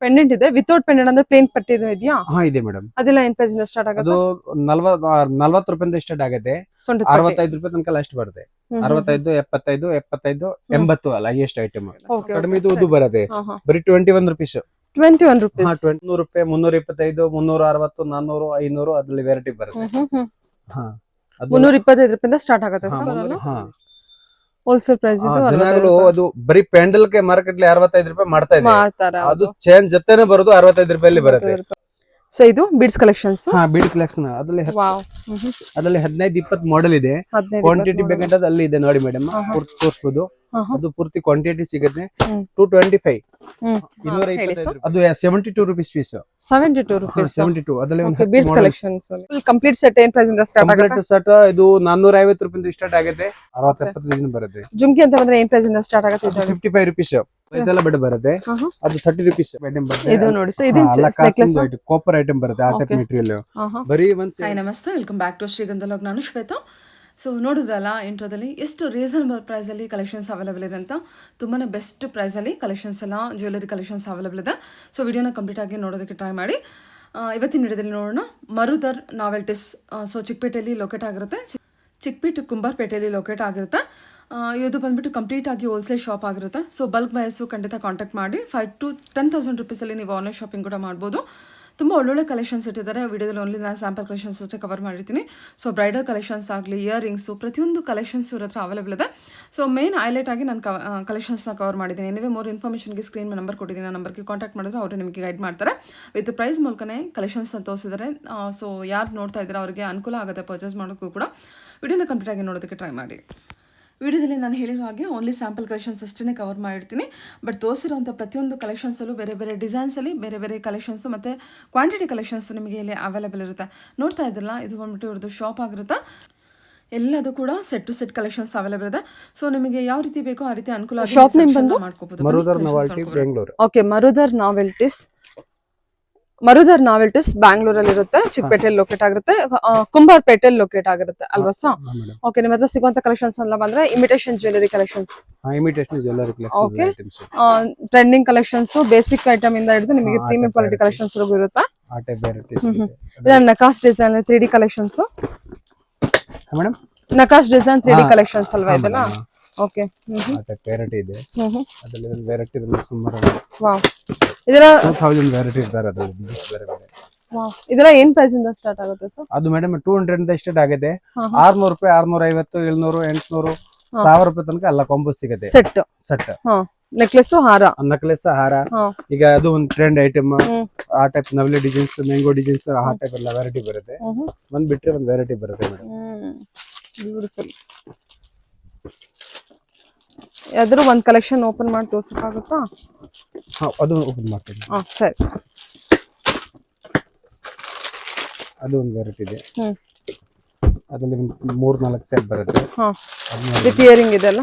Pendant ಇದೆ without pendant ಅಂದ್ರೆ plane ಪಟ್ಟಿ ಇದೆಯಾ? ಹಾ ಇದೆ ಮೇಡಮ್. ಅದೆಲ್ಲ ಏನ್ ಪ್ರೈಸ್ ಇಂದ ಸ್ಟಾರ್ಟ್ ಅದು ಆಗುತ್ತೆ? 40 ರೂಪಾಯಿಂದ ಸ್ಟಾರ್ಟ್ ಆಗುತ್ತೆ. ಸೊಂಟದ ಪಟ್ಟಿ 65 ರೂಪಾಯಿ ತನಕ ಲಾಸ್ಟ್ ಬರುತ್ತೆ. 65, 75, 75, 80 ಅಲ್ಲ ಹೈಯೆಸ್ಟ್ ಐಟಮ್. ಕಡಿಮೆ ಇದು ಬರುತ್ತೆ ಬರೀ 21 ರೂಪೀಸ್. 21 ರೂಪೀಸ್. 200 ರೂಪಾಯಿ, 325, 360, 400, 500 ಅದ್ರಲ್ಲಿ ವೆರೈಟಿ ಬರುತ್ತೆ. ಹಾ 325 ರೂಪಾಯಿಂದ ಸ್ಟಾರ್ಟ್ ಆಗುತ್ತೆ ಸರ್. ಹೋಲ್ಸೇಲ್ ಪ್ರೈಸ್ ಇದು ಜನಗಳು ಅದು ಬರೀ ಪೆಂಡಲ್ ಗೆ ಮಾರ್ಕೆಟ್ 65 ರೂಪಾಯಿ ಮಾಡ್ತಾ ಇದೆ. ಮಾಡ್ತಾರೆ. ಅದು ಚೇಂಜ್ ಜೊತೆನೆ ಬರೋದು 65 ರೂಪಾಯಲ್ಲಿ ಬರುತ್ತೆ. ಸೊ ಇದು ಬೀಡ್ಸ್ ಕಲೆಕ್ಷನ್ಸ್. ಹಾ ಬೀಡ್ ಕಲೆಕ್ಷನ್ ಅದರಲ್ಲಿ 15-20 ಮಾಡೆಲ್ ಇದೆ. ಕ್ವಾಂಟಿಟಿ ಬೇಕಂತ ಅಲ್ಲಿ ಇದೆ ನೋಡಿ ಮೇಡಮ್, ತೋರಿಸಬಹುದು. ಅದು ಪೂರ್ತಿ ಕ್ವಾಂಟಿಟಿ ಸಿಗುತ್ತೆ. 225 ಅದು 72 ರೂಪೀಸ್ ಪೀಸ್. 72 ರೂಪೀಸ್. 72 ಅದರಲ್ಲಿ ಒಂದು ಬೀಡ್ಸ್ ಕಲೆಕ್ಷನ್ಸ್ ಕಂಪ್ಲೀಟ್ ಸೆಟ್ ಏನ್ ಪ್ರೈಸ್ ಇಂದ ಸ್ಟಾರ್ಟ್ ಆಗುತ್ತೆ? ಕಂಪ್ಲೀಟ್ ಸೆಟ್ ಇದು 450 ರೂಪಾಯಿಂದ ಸ್ಟಾರ್ಟ್ ಆಗುತ್ತೆ. 60-70 ಬರುತ್ತೆ. ಜುಮ್ಕಿ ಅಂತ ಬಂದ್ರೆ ಏನ್ ಪ್ರೈಸ್ ಇಂದ ಸ್ಟಾರ್ಟ್ ಆಗುತ್ತೆ? 55 ರೂಪೀಸ್. ಇದೆಲ್ಲ ಬೆಡ್ ಬರುತ್ತೆ. ಅದು 30 ರೂಪೀಸ್ ಐಟಮ್ ಬರುತ್ತೆ. ಇದು ನೋಡಿ ಸರ್, ಇದು ನೆಕ್ಲೆಸ್ ಕಾಪರ್ ಐಟಮ್ ಬರುತ್ತೆ. ಆ ಟೈಪ್ ಮೆಟೀರಿಯಲ್ ಬರೀ ಒಂದು. ಹಾಯ್ ನಮಸ್ತೆ, ವೆಲ್ಕಮ್ ಬ್ಯಾಕ್ ಟು ಶ್ರೀಗಂಧಲೋಕ್. ನಾನು ಶ್ವೇತಾ. ಸೊ ನೋಡಿದ್ರಲ್ಲ ಇಂಟ್ರೋದಲ್ಲಿ ಎಷ್ಟು ರೀಸನಬಲ್ ಪ್ರೈಸಲ್ಲಿ ಕಲೆಕ್ಷನ್ಸ್ ಅವೈಲೇಬಲ್ ಇದೆ ಅಂತ. ತುಂಬಾ ಬೆಸ್ಟ್ ಪ್ರೈಸಲ್ಲಿ ಕಲೆಕ್ಷನ್ಸ್ ಎಲ್ಲ ಜ್ಯುವೆಲರಿ ಕಲೆಕ್ಷನ್ಸ್ ಅವೈಲೇಬಲ್ ಇದೆ. ಸೊ ವಿಡಿಯೋನ ಕಂಪ್ಲೀಟ್ ಆಗಿ ನೋಡೋದಕ್ಕೆ ಟ್ರೈ ಮಾಡಿ. ಇವತ್ತಿನ ವಿಡಿಯೋದಲ್ಲಿ ನೋಡೋಣ ಮರುದರ್ ನಾವೆಲ್ಟೀಸ್. ಸೊ ಚಿಕ್ಕಪೇಟೆಯಲ್ಲಿ ಲೊಕೇಟ್ ಆಗಿರುತ್ತೆ. ಚಿಕ್ಕಪೇಟೆ ಕುಂಬಾರಪೇಟೆಯಲ್ಲಿ ಲೊಕೇಟ್ ಆಗಿರುತ್ತೆ. ಇದು ಬಂದ್ಬಿಟ್ಟು ಕಂಪ್ಲೀಟ್ ಆಗಿ ಹೋಲ್ಸೇಲ್ ಶಾಪ್ ಆಗಿರುತ್ತೆ. ಸೊ ಬಲ್ಕ್ ಬಯರ್ಸು ಖಂಡಿತ ಕಾಂಟ್ಯಾಕ್ಟ್ ಮಾಡಿ. 5,000 to 10,000 ರೂಪೀಸಲ್ಲಿ ನೀವು ಆನ್ಲೈನ್ ಶಾಪಿಂಗ್ ಕೂಡ ಮಾಡ್ಬೋದು. ತುಂಬ ಒಳ್ಳೊಳ್ಳೆ ಕಲೆಕ್ಷನ್ಸ್ ಇಟ್ಟಿದ್ದಾರೆ. ವಿಡಿಯೋದಲ್ಲಿ ಓನ್ಲಿ ನಾನು ಸ್ಯಾಂಪಲ್ ಕಲೆಕ್ಷನ್ಸ್ ಅಷ್ಟೇ ಕವರ್ ಮಾಡಿರ್ತೀನಿ. ಸೊ ಬ್ರೈಡಲ್ ಕಲೆಕ್ಷನ್ಸ್ ಆಗಲಿ, ಇಯರಿಂಗ್ಸು, ಪ್ರತಿಯೊಂದು ಕಲೆಕ್ಷನ್ಸ್ ಇವ್ರ ಹತ್ರ ಅವೈಲೇಬಲ್ ಇದೆ. ಸೊ ಮೇನ್ ಹೈಲೈಟ್ ಆಗಿ ನಾನು ಕಲೆಕ್ಷನ್ಸ್ನ ಕವರ್ ಮಾಡಿದ್ದೀನಿ. ನೀವೇ ಮೋರ್ ಇನ್ಫಾರ್ಮೇಷನ್ಗೆ ಸ್ಕ್ರೀನ್ ನಂಬರ್ ಕೊಟ್ಟಿದ್ದೀನಿ. ಆ ನಂಬರ್ಗೆ ಕಾಂಟ್ಯಾಕ್ಟ್ ಮಾಡಿದ್ರೆ ಅವರು ನಿಮಗೆ ಗೈಡ್ ಮಾಡ್ತಾರೆ. ವಿತ್ ಪ್ರೈಸ್ ಮೂಲಕನೇ ಕಲೆಕ್ಷನ್ಸ್ನ ತೋರಿಸಿದ್ದಾರೆ. ಸೊ ಯಾರು ನೋಡ್ತಾ ಇದ್ದಾರೆ ಅವರಿಗೆ ಅನುಕೂಲ ಆಗುತ್ತೆ ಪರ್ಚೇಸ್ ಮಾಡೋಕ್ಕೂ ಕೂಡ. ವಿಡಿಯೋನ ಕಂಪ್ಲೀಟ್ ಆಗಿ ನೋಡೋದಕ್ಕೆ ಟ್ರೈ ಮಾಡಿ. ವಿಡಿಯೋದಲ್ಲಿ ನಾನು ಹೇಳಿರೋ ಹಾಗೆ ಓನ್ಲಿ ಸ್ಯಾಂಪಲ್ ಕಲೆಕ್ಷನ್ಸ್ ಅಷ್ಟೇ ಕವರ್ ಮಾಡಿರ್ತೀನಿ. ಬಟ್ ತೋರಿಸಿರೋಂಥ ಪ್ರತಿಯೊಂದು ಕಲೆಕ್ಷನ್ಸಲ್ಲೂ ಬೇರೆ ಬೇರೆ ಡಿಸೈನ್ಸಲ್ಲಿ ಬೇರೆ ಬೇರೆ ಕಲೆಕ್ಷನ್ಸು ಮತ್ತು ಕ್ವಾಂಟಿಟಿ ಕಲೆಕ್ಷನ್ಸು ನಿಮಗೆ ಇಲ್ಲಿ ಅವೈಲೇಬಲ್ ಇರುತ್ತೆ. ನೋಡ್ತಾ ಇದ್ದಿಲ್ಲ, ಇದು ಬಂದ್ಬಿಟ್ಟು ಇವ್ರದ್ದು ಶಾಪ್ ಆಗಿರುತ್ತೆ. ಎಲ್ಲದು ಕೂಡ set to set collections available ಇದೆ. ಸೊ ನಿಮಗೆ ಯಾವ ರೀತಿ ಬೇಕೋ ಆ ರೀತಿ ಅನುಕೂಲ ಶಾಪ್ ನೇಮ್ ಬಂದು ಮಾಡ್ಕೋಬಹುದು. ಮರುದರ್ ನಾವೆಲ್ಟಿ ಬೆಂಗಳೂರು. ಓಕೆ, ಮರುದರ್ ನಾವೆಲ್ಟೀಸ್ ಬ್ಯಾಂಗ್ಳೂರಲ್ಲಿ ಇರುತ್ತೆ. ಚಿಕ್ಕಪೇಟೆಯಲ್ಲಿ ಲೊಕೇಟ್ ಆಗಿರುತ್ತೆ. ಕುಂಬಾರಪೇಟೆಯಲ್ಲಿ ಲೊಕೇಟ್ ಆಗಿರುತ್ತೆ ಅಲ್ವಾ ಸರ್? ಓಕೆ, ನಿಮ್ಮ ಹತ್ರ ಸಿಗುವಂತ ಕಲೆಕ್ಷನ್ಸ್ ಎಲ್ಲ ಬಂದ್ರೆ imitation jewellery collections. Imitation jewellery collections, trending collections, basic item ಇಂದ ಹಿಡಿದು ನಿಮಗೆ ಪ್ರೀಮಿಯಂ ಕ್ವಾಲಿಟಿ ಕಲೆಕ್ಷನ್ಸ್ ಇರುತ್ತೆ. ಆ ಟೈಪ್ ವೆರೈಟೀಸ್ ಇದನ್ನ ನಕಾಶ್ design 3D collections. Madam ನಕಾಶ್ design 3D collections ಅಲ್ವಾ ಇದೆಲ್ಲ? ಓಕೆ, ಆ ಟೈಪ್ ವೆರೈಟಿ ಇದೆ. ಅದರಲ್ಲಿ ಒಂದು ವೆರೈಟಿ ಇದೆ ಸುಮಾರು. ವಾವ್, ಇದೆಲ್ಲ 2000 ವೆರೈಟಿ ಇದ್ದಾರೆ. ಅದು ಬೇರೆ ಬೇರೆ. ವಾವ್, ಇದೆಲ್ಲ ಏನ್ ಪ್ರೈಸ್ ಇಂದ ಸ್ಟಾರ್ಟ್ ಆಗುತ್ತೆ ಸರ್? ಅದು ಮೇಡಮ್ 200 ಇಂದ ಸ್ಟಾರ್ಟ್ ಆಗಿದೆ. 600 ರೂಪಾಯಿ, 650, 700, 800, 1000 ರೂಪಾಯಿ ತನಕ ಎಲ್ಲ ಕಾಂಬೋ ಸಿಗುತ್ತೆ. ಸೆಟ್ ನೆಕ್ಲೆಸ್, ಹಾರ, ನಕ್ಲೆಸ್, ಹಾರ. ಈಗ ಅದು ಒಂದು ಟ್ರೆಂಡ್ ಐಟಮ್. ಆ type Navali designs, mango designs, ಆ ಟೈಪ್ ಎಲ್ಲ ವೆರೈಟಿ ಬರುತ್ತೆ. ಒಂದ್ ಬಿಟ್ರೆ ಒಂದ್ ವೆರೈಟಿ ಬರುತ್ತೆ ಮೇಡಮ್. ಬ್ಯೂಟಿಫುಲ್. ಯಾವ್ದಾದ್ರು ಒಂದ್ ಕಲೆಕ್ಷನ್ ಓಪನ್ ಮಾಡಿ ತೋರ್ಸಕ್ಕಾಗುತ್ತಾ? ಅದು ಓಪನ್ ಮಾಡ್ತೀನಿ. ಸರಿ. ಅದು ಒಂದು ವೆರೈಟಿ ಇದೆ. ಅದ್ರಲ್ಲಿ 3-4 ಸೆಟ್ ಬರುತ್ತೆ. ವಿತ್ ಇಯರಿಂಗ್ ಇದೆಲ್ಲ.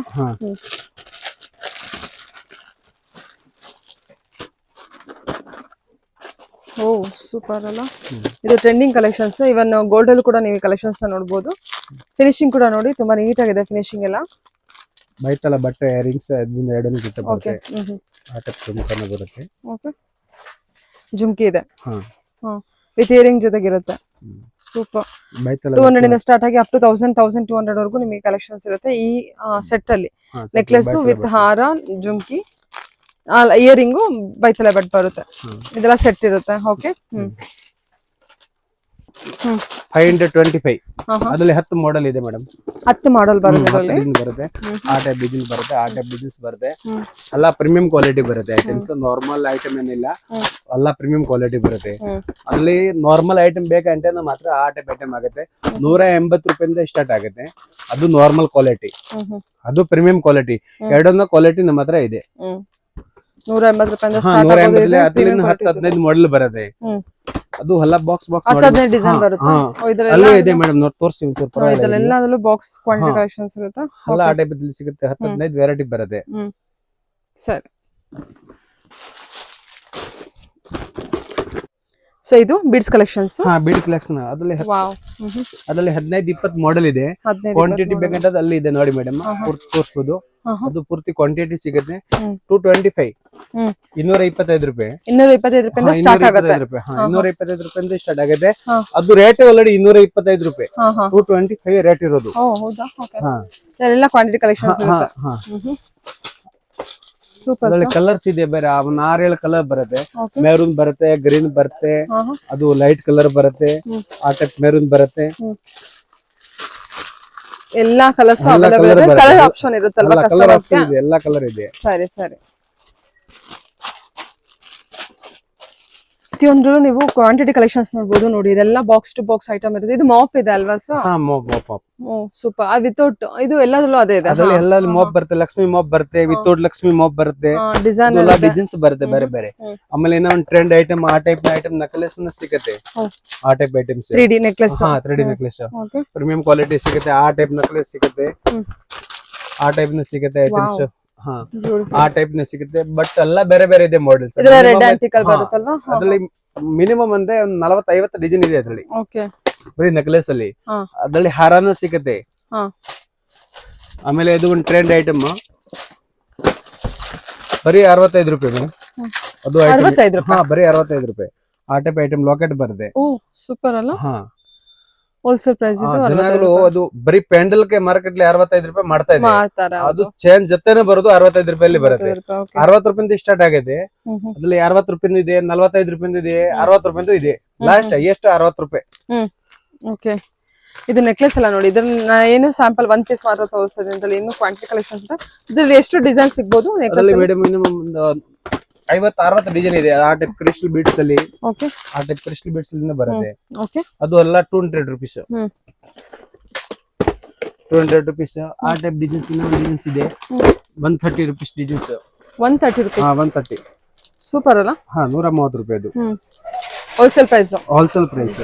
ಓ ಸೂಪರ್ ಅಲ್ಲ. ಇದು ಟ್ರೆಂಡಿಂಗ್ ಕಲೆಕ್ಷನ್ಸ್. ಇವನ್ ಗೋಲ್ಡ್ ಅಲ್ಲಿ ಕೂಡ ನೀವು ಕಲೆಕ್ಷನ್ಸ್ ನೋಡಬಹುದು. ಫಿನಿಶಿಂಗ್ ಕೂಡ ನೋಡಿ ತುಂಬಾ ನೀಟ್ ಆಗಿದೆ ಫಿನಿಶಿಂಗ್ ಎಲ್ಲ. ಬೈತಲ ಬಟ್ಟೆ ಇಯರಿಂಗ್ಸ್ ಅದರಿಂದ ಎರಡನೇ ಜೊತೆ ಬರುತ್ತೆ. ಆ ಟೈಪ್ ಜುಮ್ಕಿ ಬರುತ್ತೆ. ಓಕೆ, ಜುಮ್ಕಿ ಇದೆ. With earring ಜೊತೆಗಿರುತ್ತೆ. ಸೂಪರ್. 200 ಇಂದ ಸ್ಟಾರ್ಟ್ ಆಗಿ ಅಪ್ ಟು 1000-1200 ವರೆಗೂ ನಿಮಗೆ ಕಲೆಕ್ಷನ್ಸ್ ಇರುತ್ತೆ ಈ ಸೆಟ್ ಅಲ್ಲಿ. ನೆಕ್ಲೆಸ್ ವಿತ್ ಹಾರ, ಜುಮ್ಕಿ, ಇಯರಿಂಗು, ಬೈತಲೆ ಬಟ್ ಬರುತ್ತೆ. ಇದೆಲ್ಲ ಸೆಟ್ ಇರುತ್ತೆ. ಓಕೆ, 525. ಅದರಲ್ಲಿ 10 ಮಾಡೆಲ್ ಇದೆ ಮೇಡಮ್. 10 ಮಾಡೆಲ್ ಬರುತ್ತೆ. ಆ ಟೈಪ್ ಡಿಸೈನ್ ಬರುತ್ತೆ, ಆ ಟೈಪ್ ಡಿಸೈನ್ಸ್ ಬರುತ್ತೆ. ಎಲ್ಲ ಪ್ರೀಮಿಯಂ ಕ್ವಾಲಿಟಿ ಬರುತ್ತೆ ಐಟಮ್ಸ್. ನಾರ್ಮಲ್ ಐಟಮ್ ಏನಿಲ್ಲ, ಎಲ್ಲ ಪ್ರೀಮಿಯಂ ಕ್ವಾಲಿಟಿ ಬರುತ್ತೆ. ಅಲ್ಲಿ ನಾರ್ಮಲ್ ಐಟಮ್ ಬೇಕಂటే ಮಾತ್ರ ಆ ಟೈಪ್ ಐಟಮ್ ಆಗುತ್ತೆ. 180 ರೂಪಾಯಿಂದ ಸ್ಟಾರ್ಟ್ ಆಗುತ್ತೆ. ಅದು ನಾರ್ಮಲ್ ಕ್ವಾಲಿಟಿ, ಅದು ಪ್ರೀಮಿಯಂ ಕ್ವಾಲಿಟಿ. ಎರಡನ್ನ ಕ್ವಾಲಿಟಿ ನಮ್ಮ ಹತ್ರ ಇದೆ. 180 ರೂಪಾಯಿಂದ 10-15 ಮಾಡೆಲ್ ಬರುತ್ತೆ. ಅದು ಎಲ್ಲ ಬಾಕ್ಸ್ 15 ಡಿಸೈನ್ ಬರುತ್ತೆ. ಅಲ್ಲೇ ಇದೆ ಮೇಡಮ್, ನೋಡಿ ತೋರಿಸಿ. ಇದೆಲ್ಲ ಬಾಕ್ಸ್ ಕ್ವಾಂಟಿಟಿ ಕಲೆಕ್ಷನ್ಸ್ ಇರುತ್ತೆ. ಎಲ್ಲ ಆ ಟೈಪ್ ಅಲ್ಲಿ ಸಿಗುತ್ತೆ. 10-15 ವೆರೈಟಿ ಬರುತ್ತೆ. ಸರಿ. ಸೊ ಇದು ಬೀಡ್ಸ್ ಕಲೆಕ್ಷನ್ಸ್. ಹಾ ಬೀಡ್ ಕಲೆಕ್ಷನ್ ಅದ್ರಲ್ಲಿ ವಾವ್. ಅದ್ರಲ್ಲಿ 15-20 ಮಾಡೆಲ್ ಇದೆ. 15 ಕ್ವಾಂಟಿಟಿ ಬೇಕಂತ ಅಲ್ಲಿ ಇದೆ ನೋಡಿ ಮೇಡಮ್, ತೋರಿಸಬಹುದು. ಅದು ಪೂರ್ತಿ ಕ್ವಾಂಟಿಟಿ ಸಿಗುತ್ತೆ. 225 225 ರೂಪಾಯಿ. 225 ರೂಪಾಯಿಂದ ಸ್ಟಾರ್ಟ್ ಆಗುತ್ತೆ. 225 ರೂಪಾಯಿಂದ ಸ್ಟಾರ್ಟ್ ಆಗುತ್ತೆ. ಅದು ರೇಟ್ ಆಲ್ರೆಡಿ 225 ರೂಪಾಯಿ. 225 ರೇಟ್ ಇರೋದು. ಓ ಹೌದಾ? ಓಕೆ. ಎಲ್ಲ ಕ್ವಾಂಟಿಟಿ ಕಲೆಕ್ಷನ್ಸ್ ಇರುತ್ತೆ. ಸೂಪರ್. ಅದ್ರಲ್ಲಿ ಕಲರ್ಸ್ ಇದೆ ಬೇರೆ, 6-7 ಕಲರ್ ಬರುತ್ತೆ. ಮೆರೂನ್ ಬರುತ್ತೆ, ಗ್ರೀನ್ ಬರುತ್ತೆ, ಅದು ಲೈಟ್ ಕಲರ್ ಬರುತ್ತೆ, ಆ ಟೈಪ್ ಮೆರೂನ್ ಬರುತ್ತೆ. ಎಲ್ಲಾ ಕಲರ್ಸ್ ಅವೈಲೇಬಲ್ ಇದೆ. ಕಲರ್ ಆಪ್ಷನ್ ಇರುತ್ತಲ್ವಾ ಕಸ್ಟಮರ್ಸ್ ಗೆ? ಎಲ್ಲಾ ಕಲರ್ ಇದೆ. ಸರಿ ಸರಿ. ಪ್ರತಿಯೊಂದು ನೀವು ಕ್ವಾಂಟಿಟಿ ಕಲೆಕ್ಷನ್ಸ್ ನೋಡಬಹುದು. ನೋಡಿ ಇದೆಲ್ಲ ಬಾಕ್ಸ್ ಟು ಬಾಕ್ಸ್ ಐಟಮ್ ಇರುತ್ತೆ. ಇದು ಮಾಪ್ ಇದೆ ಅಲ್ವಾ ಸರ್? ಹಾ ಮಾಪ್. ಓ ಸೂಪರ್. ವಿತೌಟ್ ಇದು ಎಲ್ಲದರಲ್ಲೂ ಅದೇ ಇದೆ. ಅದರಲ್ಲಿ ಎಲ್ಲಲ್ಲಿ ಮಾಪ್ ಬರುತ್ತೆ, ಲಕ್ಷ್ಮಿ ಮಾಪ್ ಬರುತ್ತೆ, ವಿತೌಟ್ ಲಕ್ಷ್ಮಿ ಮಾಪ್ ಬರುತ್ತೆ, ಡಿಸೈನ್ ಎಲ್ಲ ಡಿಸೈನ್ಸ್ ಬರುತ್ತೆ ಬೇರೆ ಬೇರೆ. ಆಮೇಲೆ ಏನೋ ಒಂದು ಟ್ರೆಂಡ್ ಐಟಮ್, ಆ ಟೈಪ್ ಐಟಮ್ ನೆಕ್ಲೆಸ್ ಸಿಗುತ್ತೆ. ಆ ಟೈಪ್ ಐಟಮ್ಸ್ 3D ನೆಕ್ಲೆಸ್. ಹಾ 3D ನೆಕ್ಲೆಸ್ ಪ್ರೀಮಿಯಂ ಕ್ವಾಲಿಟಿ ಸಿಗುತ್ತೆ. ಆ ಟೈಪ್ ನೆಕ್ಲೆಸ್ ಸಿಗುತ್ತೆ, ಆ ಟೈಪ್ ನ ಸಿಗುತ್ತೆ ಐಟಮ್ಸ್. ಹಾ ಆ ಟೈಪ್ ನ ಸಿಗುತ್ತೆ. ಬಟ್ ಎಲ್ಲ ಬೇರೆ ಬೇರೆ ಇದೆ ಮಾಡೆಲ್ಸ್. ರೆಡ್ ಆಂಟಿಕಲ್ ಬರುತ್ತಲ್ವಾ? ಅದ್ರಲ್ಲಿ ಮಿನಿಮಮ್ ಅಂದ್ರೆ 40-50 ಡಿಸೈನ್ ಇದೆ ಅದ್ರಲ್ಲಿ. ಓಕೆ. ಬರೀ ನೆಕ್ಲೆಸ್ ಅಲ್ಲಿ. ಅದ್ರಲ್ಲಿ ಹಾರನ ಸಿಗುತ್ತೆ. ಆಮೇಲೆ ಇದು ಒಂದು ಟ್ರೆಂಡ್ ಐಟಮ್ ಬರೀ 65 ರೂಪಾಯಿ ಮೇಡಮ್. ಅದು 65 ರೂಪಾಯಿ. ಹಾ ಬರೀ 65 ರೂಪಾಯಿ. ಆ ಟೈಪ್ ಐಟಮ್ ಲಾಕೆಟ್ ಬರುತ್ತೆ. ಓ ಸೂಪರ್ ಅಲ್ಲ? ಹಾ ಹೋಲ್ಸೇಲ್ ಪ್ರೈಸ್ ಇದು. ಜನಗಳು ಅದು ಬರೀ ಪೆಂಡಲ್ ಗೆ ಮಾರ್ಕೆಟ್ 65 ರೂಪಾಯಿ ಮಾಡ್ತಾ ಇದ್ದಾರೆ. ಅದು ಚೇನ್ ಜೊತೆನೆ ಬರೋದು 65 ರೂಪಾಯಿ ಬರುತ್ತೆ. 60 ರೂಪಾಯಿಂದ ಸ್ಟಾರ್ಟ್ ಆಗಿದೆ. ಅದ್ರಲ್ಲಿ 60 ರೂಪಾಯಿ ಇದೆ, 45 ರೂಪಾಯಿ ಇದೆ, 60 ರೂಪಾಯಿ ಇದೆ. ಲಾಸ್ಟ್ ಎಷ್ಟು 60 ರೂಪಾಯಿ. ಓಕೆ. ಇದು ನೆಕ್ಲೆಸ್ ಎಲ್ಲ ನೋಡಿ. ಇದನ್ನ ಏನು ಸ್ಯಾಂಪಲ್ 1 ಪೀಸ್ ಮಾತ್ರ ತೋರಿಸ್ತದೆ ಅಂತ. ಇನ್ನು ಕ್ವಾಂಟಿಟಿ ಕಲೆಕ್ಷನ್ಸ್ ಇದೆ. ಇದ್ರಲ್ಲಿ ಎಷ್ಟು ಡಿಸೈನ್ ಸಿಗಬಹುದು ನೆಕ್ಲೆಸ್ ಅಲ್ಲಿ? ಮೇಡಮ್ ಮಿನಿಮಮ್ ಒಂದು 50-60 ಡಿಸೈನ್ ಇದೆ. ಆ ಟೈಪ್ ಕ್ರಿಸ್ಟಲ್ ಬೀಡ್ಸ್ ಅಲ್ಲಿ. ಓಕೆ. ಆ ಟೈಪ್ ಕ್ರಿಸ್ಟಲ್ ಬೀಡ್ಸ್ ಅಲ್ಲಿ ಬರುತ್ತೆ. ಓಕೆ. ಅದು ಎಲ್ಲ 200 ರೂಪೀಸ್. 200 ರೂಪೀಸ್. ಆ ಟೈಪ್ ಡಿಸೈನ್ಸ್ ಡಿಸೈನ್ಸ್ ಇದೆ. 130 ರೂಪೀಸ್ ಡಿಸೈನ್ಸ್. 130 ರೂಪೀಸ್. ಹಾ 130. ಸೂಪರ್ ಅಲ್ಲ? ಹಾ 130 ರೂಪಾಯಿ. ಅದು ಹೋಲ್ಸೇಲ್ ಪ್ರೈಸ್. Wholesale price.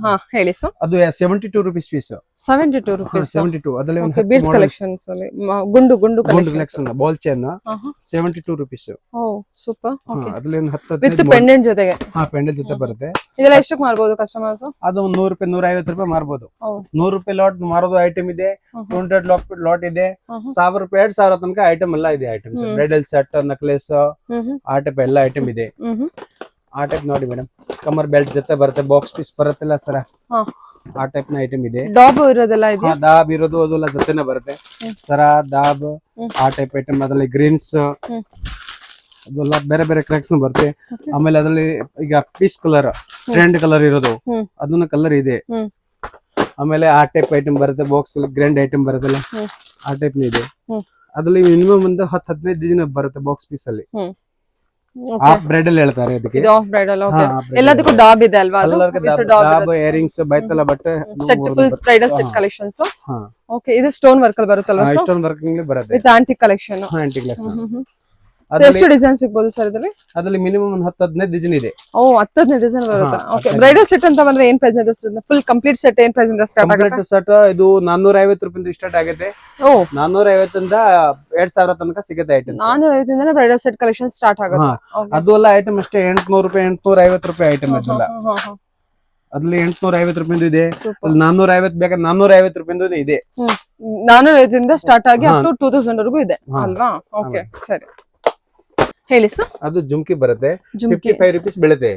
ಹಾ ಹೇಳಿ ಸರ್. ಅದು 72 ರೂಪೀಸ್ ಪೀಸ್. 72 ರೂಪೀಸ್. 72. ಅದರಲ್ಲಿ ಒಂದು ಬೀಡ್ಸ್ ಕಲೆಕ್ಷನ್ಸ್ ಅಲ್ಲಿ ಗುಂಡು ಕಲೆಕ್ಷನ್ ಬಾಲ್ ಚೈನ್ 72 ರೂಪೀಸ್. ಓ ಸೂಪರ್. ಓಕೆ. ಅದರಲ್ಲಿ ಒಂದು 10 ವಿತ್ ಪೆಂಡೆಂಟ್ ಜೊತೆಗೆ. ಹಾ ಪೆಂಡೆಂಟ್ ಜೊತೆ ಬರುತ್ತೆ. ಇದೆಲ್ಲ ಎಷ್ಟಕ್ಕೆ ಮಾರಬಹುದು ಕಸ್ಟಮರ್ಸ್? ಅದು 100 ರೂಪಾಯಿ 150 ರೂಪಾಯಿ ಮಾರಬಹುದು. 100 ರೂಪಾಯಿ ಲಾಟ್ ಮಾರೋದು ಐಟಮ್ ಇದೆ. 200 ಲಾಟ್ ಇದೆ. 1000 ರೂಪಾಯಿ 2000 ತನಕ ಐಟಮ್ ಎಲ್ಲ ಇದೆ. ಐಟಮ್ಸ್ ಬ್ರೈಡಲ್ ಸೆಟ್, ನೆಕ್ಲೆಸ್, ಆ ಟೈಪ್ ಎಲ್ಲ ಐಟಮ್ ಇದೆ. ಆ ಟೈಪ್ ನೋಡಿ ಮೇಡಮ್, ಕಮರ್ ಬೆಲ್ಟ್ ಜೊತೆ ಬರುತ್ತೆ, ಬಾಕ್ಸ್ ಪೀಸ್ ಬರುತ್ತಲ್ಲ ಸರ, ಆ ಟೈಪ್ ನ ಐಟಮ್ ಇದೆ. ಡಾಬ್ ಇರೋದೆಲ್ಲ ಇದೆ. ದಾಬ್ ಇರೋದು ಅದೆಲ್ಲ ಜೊತೆನೆ ಬರುತ್ತೆ. ಸರ, ದಾಬ್, ಆ ಟೈಪ್ ಐಟಮ್. ಅದ್ರಲ್ಲಿ ಗ್ರೀನ್ಸ್ ಅದೆಲ್ಲ ಬೇರೆ ಬೇರೆ ಕಲೆಕ್ಷನ್ ಬರುತ್ತೆ. ಆಮೇಲೆ ಅದ್ರಲ್ಲಿ ಈಗ ಪೀಸ್ ಕಲರ್, ಟ್ರೆಂಡ್ ಕಲರ್ ಇರೋದು, ಅದನ್ನ ಕಲರ್ ಇದೆ. ಆಮೇಲೆ ಆ ಟೈಪ್ ಐಟಮ್ ಬರುತ್ತೆ. ಬಾಕ್ಸ್ ಗ್ರ್ಯಾಂಡ್ ಐಟಮ್ ಬರುತ್ತಲ್ಲ, ಆ ಟೈಪ್ ಇದೆ. ಅದ್ರಲ್ಲಿ ಮಿನಿಮಮ್ ಒಂದು 10-15 ಡಿಸೈನ್ ಬರುತ್ತೆ ಬಾಕ್ಸ್ ಪೀಸ್ ಅಲ್ಲಿ. ಹಾಫ್ ಬ್ರೈಡಲ್ ಹೇಳ್ತಾರೆ ಅದಕ್ಕೆ. ಇದು ಹಾಫ್ ಬ್ರೈಡಲ್. ಓಕೆ. ಎಲ್ಲದಕ್ಕೂ ಡಾಬ್ ಇದೆ ಅಲ್ವಾ? ಅದು ವಿತ್ ಡಾಬ್, ಇಯರಿಂಗ್ಸ್, ಬೈತಲ ಬಟ್ಟೆ set, full bridal set collections. Okay. ಇದು ಸ್ಟೋನ್ ವರ್ಕ್ ಅಲ್ಲಿ ಬರುತ್ತಲ್ವಾ ಸರ್? ಸ್ಟೋನ್ ವರ್ಕಿಂಗ್ ಬರುತ್ತೆ with antique collection. Antique collection. ಎಷ್ಟು ಡಿಸೈನ್ ಸಿಗಬಹುದು ಸರ್ ಇದರಲ್ಲಿ? ಅದರಲ್ಲಿ ಮಿನಿಮಮ್ ಒಂದು 10-15 ಡಿಸೈನ್ ಇದೆ. ಓ 10-15 ಡಿಸೈನ್ ಬರುತ್ತೆ. ಓಕೆ. ಬ್ರೈಡಲ್ ಸೆಟ್ ಅಂತ ಬಂದ್ರೆ ಏನ್ ಪ್ರೈಸ್ ಇದೆ ಸರ್? ಫುಲ್ ಕಂಪ್ಲೀಟ್ ಸೆಟ್ ಏನ್ ಪ್ರೈಸ್ ಇಂದ ಸ್ಟಾರ್ಟ್ ಆಗುತ್ತೆ? ಕಂಪ್ಲೀಟ್ ಸೆಟ್ ಇದು 450 ರೂಪಾಯಿಂದ ಸ್ಟಾರ್ಟ್ ಆಗುತ್ತೆ. ಓ 450 ಇಂದ 2000 ತನಕ ಸಿಗುತ್ತೆ ಐಟಮ್. 450 ಇಂದ ಬ್ರೈಡಲ್ ಸೆಟ್ ಕಲೆಕ್ಷನ್ ಸ್ಟಾರ್ಟ್ ಆಗುತ್ತೆ. ಅದು ಎಲ್ಲ ಐಟಮ್ ಅಷ್ಟೇ 800 ರೂಪಾಯಿ 850 ರೂಪಾಯಿ ಐಟಮ್ ಇದೆಲ್ಲ. ಅದ್ರಲ್ಲಿ 850 ರೂಪಾಯಿ ಇದೆ. 450 ಬೇಕಾದ್ರೆ 450 ರೂಪಾಯಿ ಇದೆ. 450 ಇಂದ ಸ್ಟಾರ್ಟ್ ಆಗಿ ಅಪ್ ಟು 2000 ವರೆಗೂ ಇದೆ ಅಲ್ವಾ? ಓಕೆ ಸರಿ ಹೇಳಿ ಸರ್. ಅದು ಜುಮ್ಕಿ ಬರುತ್ತೆ. 55 ರೂಪೀಸ್ ಬೀಳುತ್ತೆ.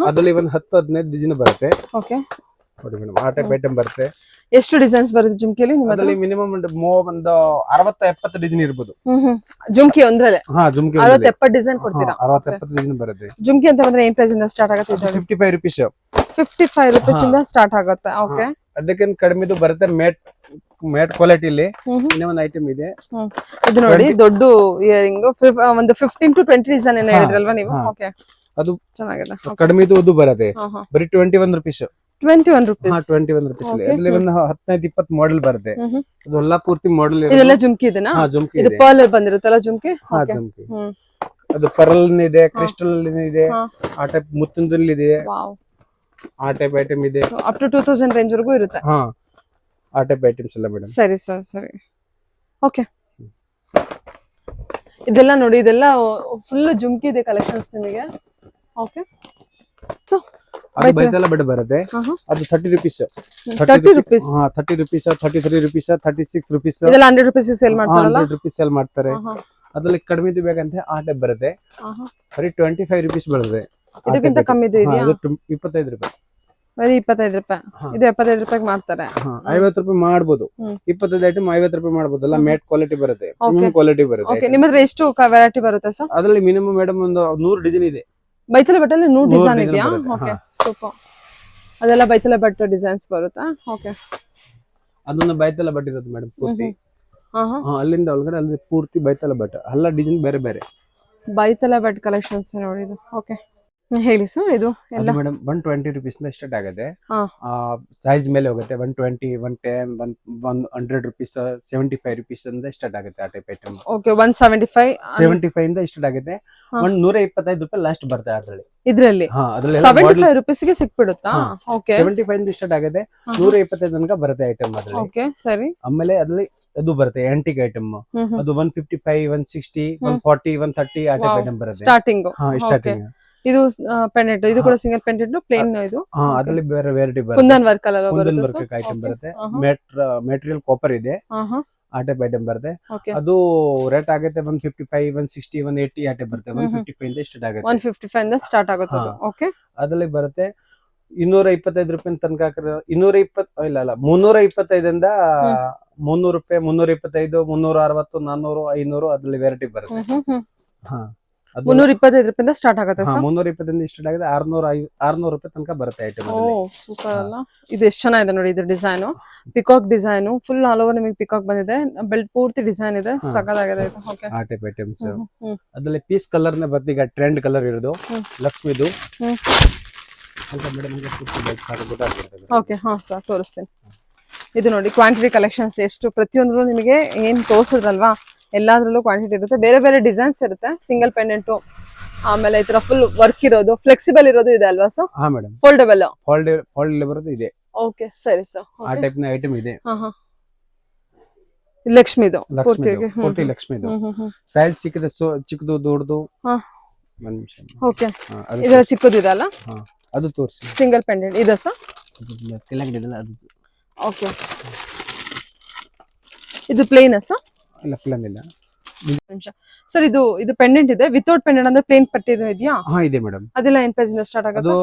ಅದ್ರಲ್ಲಿ ಒಂದು 10-15 ಡಿಸೈನ್ ಬರುತ್ತೆ. ಓಕೆ ನೋಡಿ ಮೇಡಮ್, ಆ ಟೈಪ್ ಐಟಮ್ ಬರುತ್ತೆ. ಎಷ್ಟು ಡಿಸೈನ್ಸ್ ಬರುತ್ತೆ ಜುಮ್ಕಿಯಲ್ಲಿ ನಿಮ್ಮಲ್ಲಿ? ಮಿನಿಮಮ್ ಒಂದು 60-70 ಡಿಸೈನ್ ಇರಬಹುದು. ಜುಮ್ಕಿ ಒಂದ್ರಲ್ಲೇ? ಹಾ ಜುಮ್ಕಿ 60-70 ಡಿಸೈನ್ ಕೊಡ್ತೀರಾ? 60-70 ಡಿಸೈನ್ ಬರುತ್ತೆ. ಜುಮ್ಕಿ ಅಂತ ಬಂದ್ರೆ ಏನ್ ಪ್ರೈಸ್ ಇಂದ ಸ್ಟಾರ್ಟ್ ಆಗುತ್ತೆ? 55 ರೂಪೀಸ್. 55 ರೂಪೀಸ್ ಇಂದ ಸ್ಟಾರ್ಟ್ ಆಗುತ್ತೆ. ಓಕೆ. ಅದಕ್ಕೆ ಕಡಿಮೆದು ಬರುತ್ತೆ. ಮ್ಯಾಟ್ ಕ್ವಾಲಿಟಿಲಿ ಇನ್ನೊಂದು ಐಟಮ್ ಇದೆ. ಇದು ನೋಡಿ ದೊಡ್ಡ ಇಯರಿಂಗ್, ಒಂದು 15 to 20 ಡಿಸೈನ್ ಏನೋ ಹೇಳಿದ್ರಲ್ವಾ ನೀವು? ಓಕೆ. ಅದು ಚೆನ್ನಾಗಿದೆ. ಕಡಿಮೆದು ಅದು ಬರುತ್ತೆ. ಬರೀ 21 ರೂಪೀಸ್. 21 ರೂಪೀಸ್. 21 ರೂಪೀಸ್. ಅದರಲ್ಲಿ ಒಂದು 15-20 ಮಾಡೆಲ್ ಬರುತ್ತೆ. ಅದೆಲ್ಲ ಪೂರ್ತಿ ಮಾಡೆಲ್ ಇದೆ. ಇದೆಲ್ಲ ಜುಮ್ಕಿ ಇದೆನಾ? ಹಾ ಜುಮ್ಕಿ ಇದು ಇದೆ. ಪರ್ಲ್ ಬಂದಿರುತ್ತಲ್ಲ ಜುಮ್ಕಿ? ಹಾ ಜುಮ್ಕಿ. ಅದು ಪರ್ಲ್ ಇದೆ, ಕ್ರಿಸ್ಟಲ್ ಇದೆ, ಆ ಟೈಪ್ ಮುತ್ತಿಂದಲ್ಲಿ ಇದೆ. ವಾವ್. ಆ ಟೈಪ್ ಐಟಮ್ ಇದೆ. ಅಪ್ ಟು 2000 ರೇಂಜ್ ವರೆಗೂ ಇರುತ್ತೆ. ಹಾ ಆ ಟೈಪ್ ಐಟಮ್ಸ್ ಎಲ್ಲ ಮೇಡಮ್. ಸರಿ ಸರ್ ಸರಿ. ಓಕೆ. ಇದೆಲ್ಲ ನೋಡಿ, ಇದೆಲ್ಲ ಫುಲ್ ಜುಮ್ಕಿ ಇದೆ ಕಲೆಕ್ಷನ್ಸ್ ನಿಮಗೆ. ಓಕೆ. ಸೊ ಅದು ಬೈತಲ ಬಡ್ ಬರುತ್ತೆ ಅದು 30 rupees 30 rupees 30 rupees 33 rupees 36 rupees ಇದೆಲ್ಲ 100 rupees ಸೇಲ್ ಮಾಡ್ತಾರಲ್ಲ 100 rupees ಸೇಲ್ ಮಾಡ್ತಾರೆ ಅದ್ರಲ್ಲಿ ಕಡಿಮೆದು ಬೇಕಂತೆ ಆ ಟೈಪ್ ಬರುತ್ತೆ ಬರೀ 25 rupees ಬರುತ್ತೆ ಇದಕ್ಕಿಂತ ಕಮ್ಮಿದು ಇದೆಯಾ ಅದು 25 ರೂಪಾಯಿ ಬರೀ 25 ರೂಪಾಯಿ ಇದು 75 ರೂಪಾಯಿಗೆ ಮಾಡ್ತಾರೆ 50 ರೂಪಾಯಿ ಮಾಡ್ಬೋದು 25 ಐಟಮ್ 50 ರೂಪಾಯಿ ಮಾಡ್ಬೋದಲ್ಲ ಮೇಟ್ ಕ್ವಾಲಿಟಿ ಬರುತ್ತೆ ಪ್ರೀಮಿಯಂ ಕ್ವಾಲಿಟಿ ಬರುತ್ತೆ ಓಕೆ ನಿಮ್ಮತ್ರ ಎಷ್ಟು ವೆರೈಟಿ ಬರುತ್ತೆ ಸರ್ ಅದರಲ್ಲಿ ಮಿನಿಮಮ್ ಮೇಡಮ್ ಒಂದು 100 ಡಿಸೈನ್ ಇದೆ ಬೈತಲೆ ಬಟ್ಟೆಯಲ್ಲಿ 100 ಡಿಸೈನ್ design ಇದೆಯಾ ಬರುತ್ತೆ. ಓಕೆ ಸೂಪರ್ ಅದೆಲ್ಲ ಬೈತಲೆ ಬಟ್ಟೆ ಡಿಸೈನ್ಸ್ ಬರುತ್ತಾ ಓಕೆ ಅದನ್ನ ಬೈತಲ ಬಟ್ ಇರೋದು ಮೇಡಮ್ ಪೂರ್ತಿ ಅಲ್ಲಿಂದ ಒಳಗಡೆ ಅಲ್ಲಿ ಪೂರ್ತಿ ಬೈತಲ ಬಟ್ ಎಲ್ಲ ಡಿಸೈನ್ ಬೇರೆ ಬೇರೆ ಬೈತಲೆ ಬಟ್ ಕಲೆಕ್ಷನ್ಸ್ ನೋಡಿದ್ದು ಓಕೆ ಹೇಳಿ ಸರ್ ಇದು ಎಲ್ಲ ಮೇಡಮ್ 120 rupees ಇಂದ ಸ್ಟಾರ್ಟ್ ಆಗುತ್ತೆ ಹಾ. ಸೈಜ್ ಮೇಲೆ ಹೋಗುತ್ತೆ 120 110 100 rupees 75 rupees ಇಂದ ಸ್ಟಾರ್ಟ್ ಆಗುತ್ತೆ ಆ ಟೈಪ್ ಐಟಮ್ ಓಕೆ 175 75 ಇಂದ ಸ್ಟಾರ್ಟ್ ಆಗುತ್ತೆ 125 ರೂಪಾಯಿ ಲಾಸ್ಟ್ ಬರುತ್ತೆ ಅದರಲ್ಲಿ ಇದ್ರಲ್ಲಿ ಅದ್ರಲ್ಲಿ 75 rupees ಗೆ ಸಿಕ್ಬಿಡುತ್ತಾ ಓಕೆ 75 ಇಂದ ಸ್ಟಾರ್ಟ್ ಆಗುತ್ತೆ 125 ತನಕ ಬರುತ್ತೆ ಐಟಮ್ ಅದ್ರಲ್ಲಿ ಓಕೆ ಸರಿ ಆಮೇಲೆ ಅದ್ರಲ್ಲಿ ಅದು ಬರುತ್ತೆ ಆಂಟಿಕ್ ಐಟಮ್ ಅದು 155 160 140 130 ಆ ಟೈಪ್ ಐಟಮ್ ಬರುತ್ತೆ ಸ್ಟಾರ್ಟಿಂಗ್ ಸ್ಟಾರ್ಟಿಂಗ್ ಇದು ಪೆಂಡೆಂಟ್ ಇದು ಕೂಡ ಸಿಂಗಲ್ ಪೆಂಡೆಂಟ್ ಪ್ಲೇನ್ ಇದು ಅದ್ರಲ್ಲಿ ಬೇರೆ ವೆರೈಟಿ ಬರುತ್ತೆ ಕುಂದನ್ ವರ್ಕ್ ಅಲ್ಲ ಕುಂದನ್ ಬರುತ್ತೆ ವರ್ಕ್ ಐಟಮ್ ಬರುತ್ತೆ ಮೆಟೀರಿಯಲ್ ಕಾಪರ್ ಇದೆ ಆ ಟೈಪ್ ಐಟಮ್ ಬರುತ್ತೆ ಓಕೆ ಅದು ರೇಟ್ ಆಗುತ್ತೆ 155 160 180 ಆ ಟೈಪ್ ಬರುತ್ತೆ 155 ಇಂದ ಸ್ಟಾರ್ಟ್ ಆಗುತ್ತೆ 155 ಇಂದ ಸ್ಟಾರ್ಟ್ ಆಗುತ್ತೆ ಅದು ಓಕೆ ಅದ್ರಲ್ಲಿ ಬರುತ್ತೆ 225 ರೂಪಾಯಿ ತನಕ 220 ಇಲ್ಲ 325 ಇಂದ 300 ರೂಪಾಯಿ 325 360 400 500 ಅದ್ರಲ್ಲಿ ವೆರೈಟಿ ಬರುತ್ತೆ ಹಾ 325 ರೂಪಾಯಿಂದ ಸ್ಟಾರ್ಟ್ ಆಗುತ್ತೆ ಸರ್ 320 ಇಂದ ಸ್ಟಾರ್ಟ್ ಆಗಿದೆ 600 ರೂಪಾಯಿ ತನಕ ಬರುತ್ತೆ ಐಟಮ್ ಓ ಸೂಪರ್ ಅಲ್ಲ ಇದು ಎಷ್ಟು ಚೆನ್ನಾಗಿದೆ ನೋಡಿ ಇದ್ರ design peacock design full all over ನಿಮಗೆ ಪಿಕಾಕ್ ಬಂದಿದೆ ಬೆಲ್ಟ್ ಪೂರ್ತಿ ಡಿಸೈನ್ ಇದೆ ಸಖತ್ತಾಗಿದೆ ಇದು ಓಕೆ ಆ ಟೈಪ್ ಐಟಮ್ಸ್ ಅದ್ರಲ್ಲಿ ಪೀಸ್ ಕಲರ್ ನೇ ಬರ್ತಿ ಈಗ ಟ್ರೆಂಡ್ ಕಲರ್ ಇರೋದು ಲಕ್ಷ್ಮಿದು ಓಕೆ ಹಾ ಸರ್ ತೋರಿಸ್ತೀನಿ ಇದು ನೋಡಿ ಕ್ವಾಂಟಿಟಿ ಕಲೆಕ್ಷನ್ಸ್ ಎಷ್ಟು ಪ್ರತಿಯೊಂದ್ರು ನಿಮಗೆ ಏನ್ ತೋರಿಸಿದ್ರಲ್ವಾ ಎಲ್ಲಾದ್ರಲ್ಲೂ ಕ್ವಾಂಟಿಟಿ ಇರುತ್ತೆ ಬೇರೆ ಬೇರೆ ಡಿಸೈನ್ಸ್ ಇರುತ್ತೆ ಸಿಂಗಲ್ ಪೆಂಡೆಂಟ್ ಆಮೇಲೆ ಈ ತರ ಫುಲ್ ವರ್ಕ್ ಇರೋದು ಫ್ಲೆಕ್ಸಿಬಲ್ ಇರೋದು ಇದೆ ಅಲ್ವಾ ಸರ್ ಹಾ ಮೇಡಮ್ ಫೋಲ್ಡಬಲ್ ಫೋಲ್ಡಬಲ್ ಬರೋದು ಇದೆ ಓಕೆ ಸರಿ ಸರ್ ಆ ಟೈಪ್ ನ ಐಟಮ್ ಇದೆ ಲಕ್ಷ್ಮಿದು ಪೂರ್ತಿ ಲಕ್ಷ್ಮಿದು ಸೈಜ್ ಸಿಕ್ಕಿದೆ ಚಿಕ್ಕದು ದೊಡ್ಡದು ಒಂದ್ ನಿಮಿಷ ಓಕೆ ಇದರ ಚಿಕ್ಕದಿದೆ ಅಲ್ಲ ಅದು ತೋರಿಸಿ ಸಿಂಗಲ್ ಪೆಂಡೆಂಟ್ ಇದೆ ಸರ್ ಕೆಳಗಡೆ ಅದು ಓಕೆ ಇದು ಪ್ಲೇನ್ ಸರ್ ಇಲ್ಲ ಪ್ಲೇನ್ ಇಲ್ಲ ನಿಮಿಷ ಸರ್ ಇದು ಪೆಂಡೆಂಟ್ ಇದೆ ವಿತೌಟ್ ಪೆಂಡೆಂಟ್ ಅಂದ್ರೆ ಪ್ಲೇನ್ ಪಟ್ಟಿ ಇದೆಯಾ ಹಾ ಇದೆ ಮೇಡಮ್ ಅದೆಲ್ಲ ಏನ್ ಪ್ರೈಸ್ ಇಂದ ಸ್ಟಾರ್ಟ್ ಆಗುತ್ತೆ ಅದು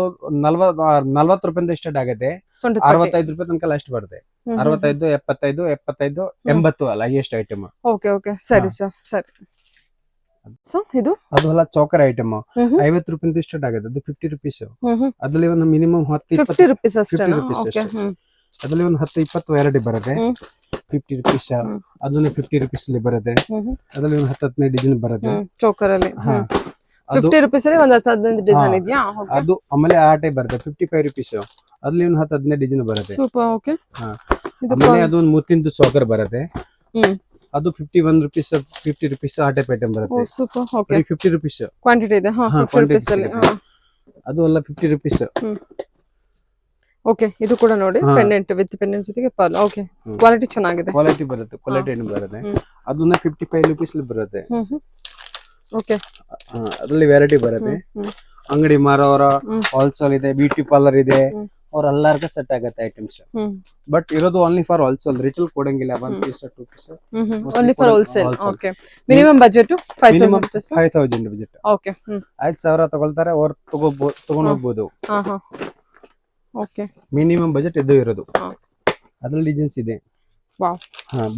40 ರೂಪಾಯಿಂದ ಸ್ಟಾರ್ಟ್ ಆಗುತ್ತೆ 65 ರೂಪಾಯಿ ತನಕ ಲಾಸ್ಟ್ ಬರುತ್ತೆ 65 75 75 80 ಅಲ್ಲ ಹೈಯೆಸ್ಟ್ ಐಟಮ್ ಓಕೆ ಓಕೆ ಸರಿ ಸರ್ ಸರಿ ಸೊ ಇದು ಅದು ಅಲ್ಲ ಚೌಕರ್ ಐಟಮ್ 50 ರೂಪಾಯಿಂದ ಸ್ಟಾರ್ಟ್ ಆಗುತ್ತೆ ಅದು 50 ರೂಪೀಸ್ ಅದ್ರಲ್ಲಿ ಒಂದು ಮಿನಿಮಮ್ 10 50 ರೂಪೀಸ್ ಅಷ್ಟೇ 50 ರೂಪೀಸ್ ಅಷ್ಟೇ ಅದ್ರಲ್ಲಿ ಒಂದು 10 20 ವೆರೈಟಿ ಬರುತ್ತೆ 50 ರೂಪೀಸ್ ಅದನ್ನ 50 ರೂಪೀಸ್ ಅಲ್ಲಿ ಬರುತ್ತೆ ಅದ್ರಲ್ಲಿ ಒಂದು 10 15 ಡಿಸೈನ್ ಬರುತ್ತೆ ಚೋಕರ್ ಅಲ್ಲಿ 50 ರೂಪೀಸ್ ಅಲ್ಲಿ ಒಂದು 15 ಡಿಸೈನ್ ಇದೆಯಾ ಅದು ಆಮೇಲೆ ಆ ಟೈಪ್ ಬರುತ್ತೆ 55 ರೂಪೀಸ್ ಅದ್ರಲ್ಲಿ ಒಂದು 10 15 ಡಿಸೈನ್ ಬರುತ್ತೆ ಸೂಪರ್ ಓಕೆ ಆಮೇಲೆ ಅದು ಒಂದು ಮುತ್ತಿಂದು ಚೋಕರ್ ಬರುತ್ತೆ ಅದು 51 ರೂಪೀಸ್ 50 ರೂಪೀಸ್ ಆ ಟೈಪ್ ಐಟಮ್ ಬರುತ್ತೆ ಸೂಪರ್ ಓಕೆ 50 ರೂಪೀಸ್ ಕ್ವಾಂಟಿಟಿ ಇದೆ 50 ರೂಪೀಸ್ ಅಲ್ಲಿ ಅದು ಎಲ್ಲ 50 ರೂಪೀಸ್ ಓಕೆ ಇದು ಕೂಡ ನೋಡಿ ಪೆಂಡೆಂಟ್ ವಿತ್ ಪೆಂಡೆಂಟ್ ಜೊತೆಗೆ ಪರ್ಲ್ ಓಕೆ ಕ್ವಾಲಿಟಿ ಚೆನ್ನಾಗಿದೆ ಕ್ವಾಲಿಟಿ ಬರುತ್ತೆ ಕ್ವಾಲಿಟಿ ಏನು ಬರುತ್ತೆ ಅದನ್ನ 55 ರೂಪೀಸ್ ಅಲ್ಲಿ ಬರುತ್ತೆ ಓಕೆ ಅದರಲ್ಲಿ ವೆರೈಟಿ ಬರುತ್ತೆ ಅಂಗಡಿ ಮಾರೋರ ಹೋಲ್ಸೇಲ್ ಇದೆ ಬ್ಯೂಟಿ ಪಾರ್ಲರ್ ಇದೆ ಅವ್ರೆಲ್ಲರಿಗೂ ಸೆಟ್ ಆಗುತ್ತೆ ಐಟಮ್ಸ್ ಬಟ್ ಇರೋದು ಓನ್ಲಿ ಫಾರ್ ಹೋಲ್ಸೇಲ್ ರಿಟೇಲ್ ಕೊಡಂಗಿಲ್ಲ 1 piece 2 piece only for wholesale okay minimum budget 5000 rupees 5000 budget okay 5000 ತಗೊಳ್ತಾರೆ ಅವ್ರು ತಗೊಂಡು ಹೋಗ್ಬೋದು ಓಕೆ ಮಿನಿಮಮ್ ಬಜೆಟ್ ಇದು ಇರೋದು ಅದ್ರಲ್ಲಿ ಡಿಸೈನ್ಸ್ ಇದೆ ವಾವ್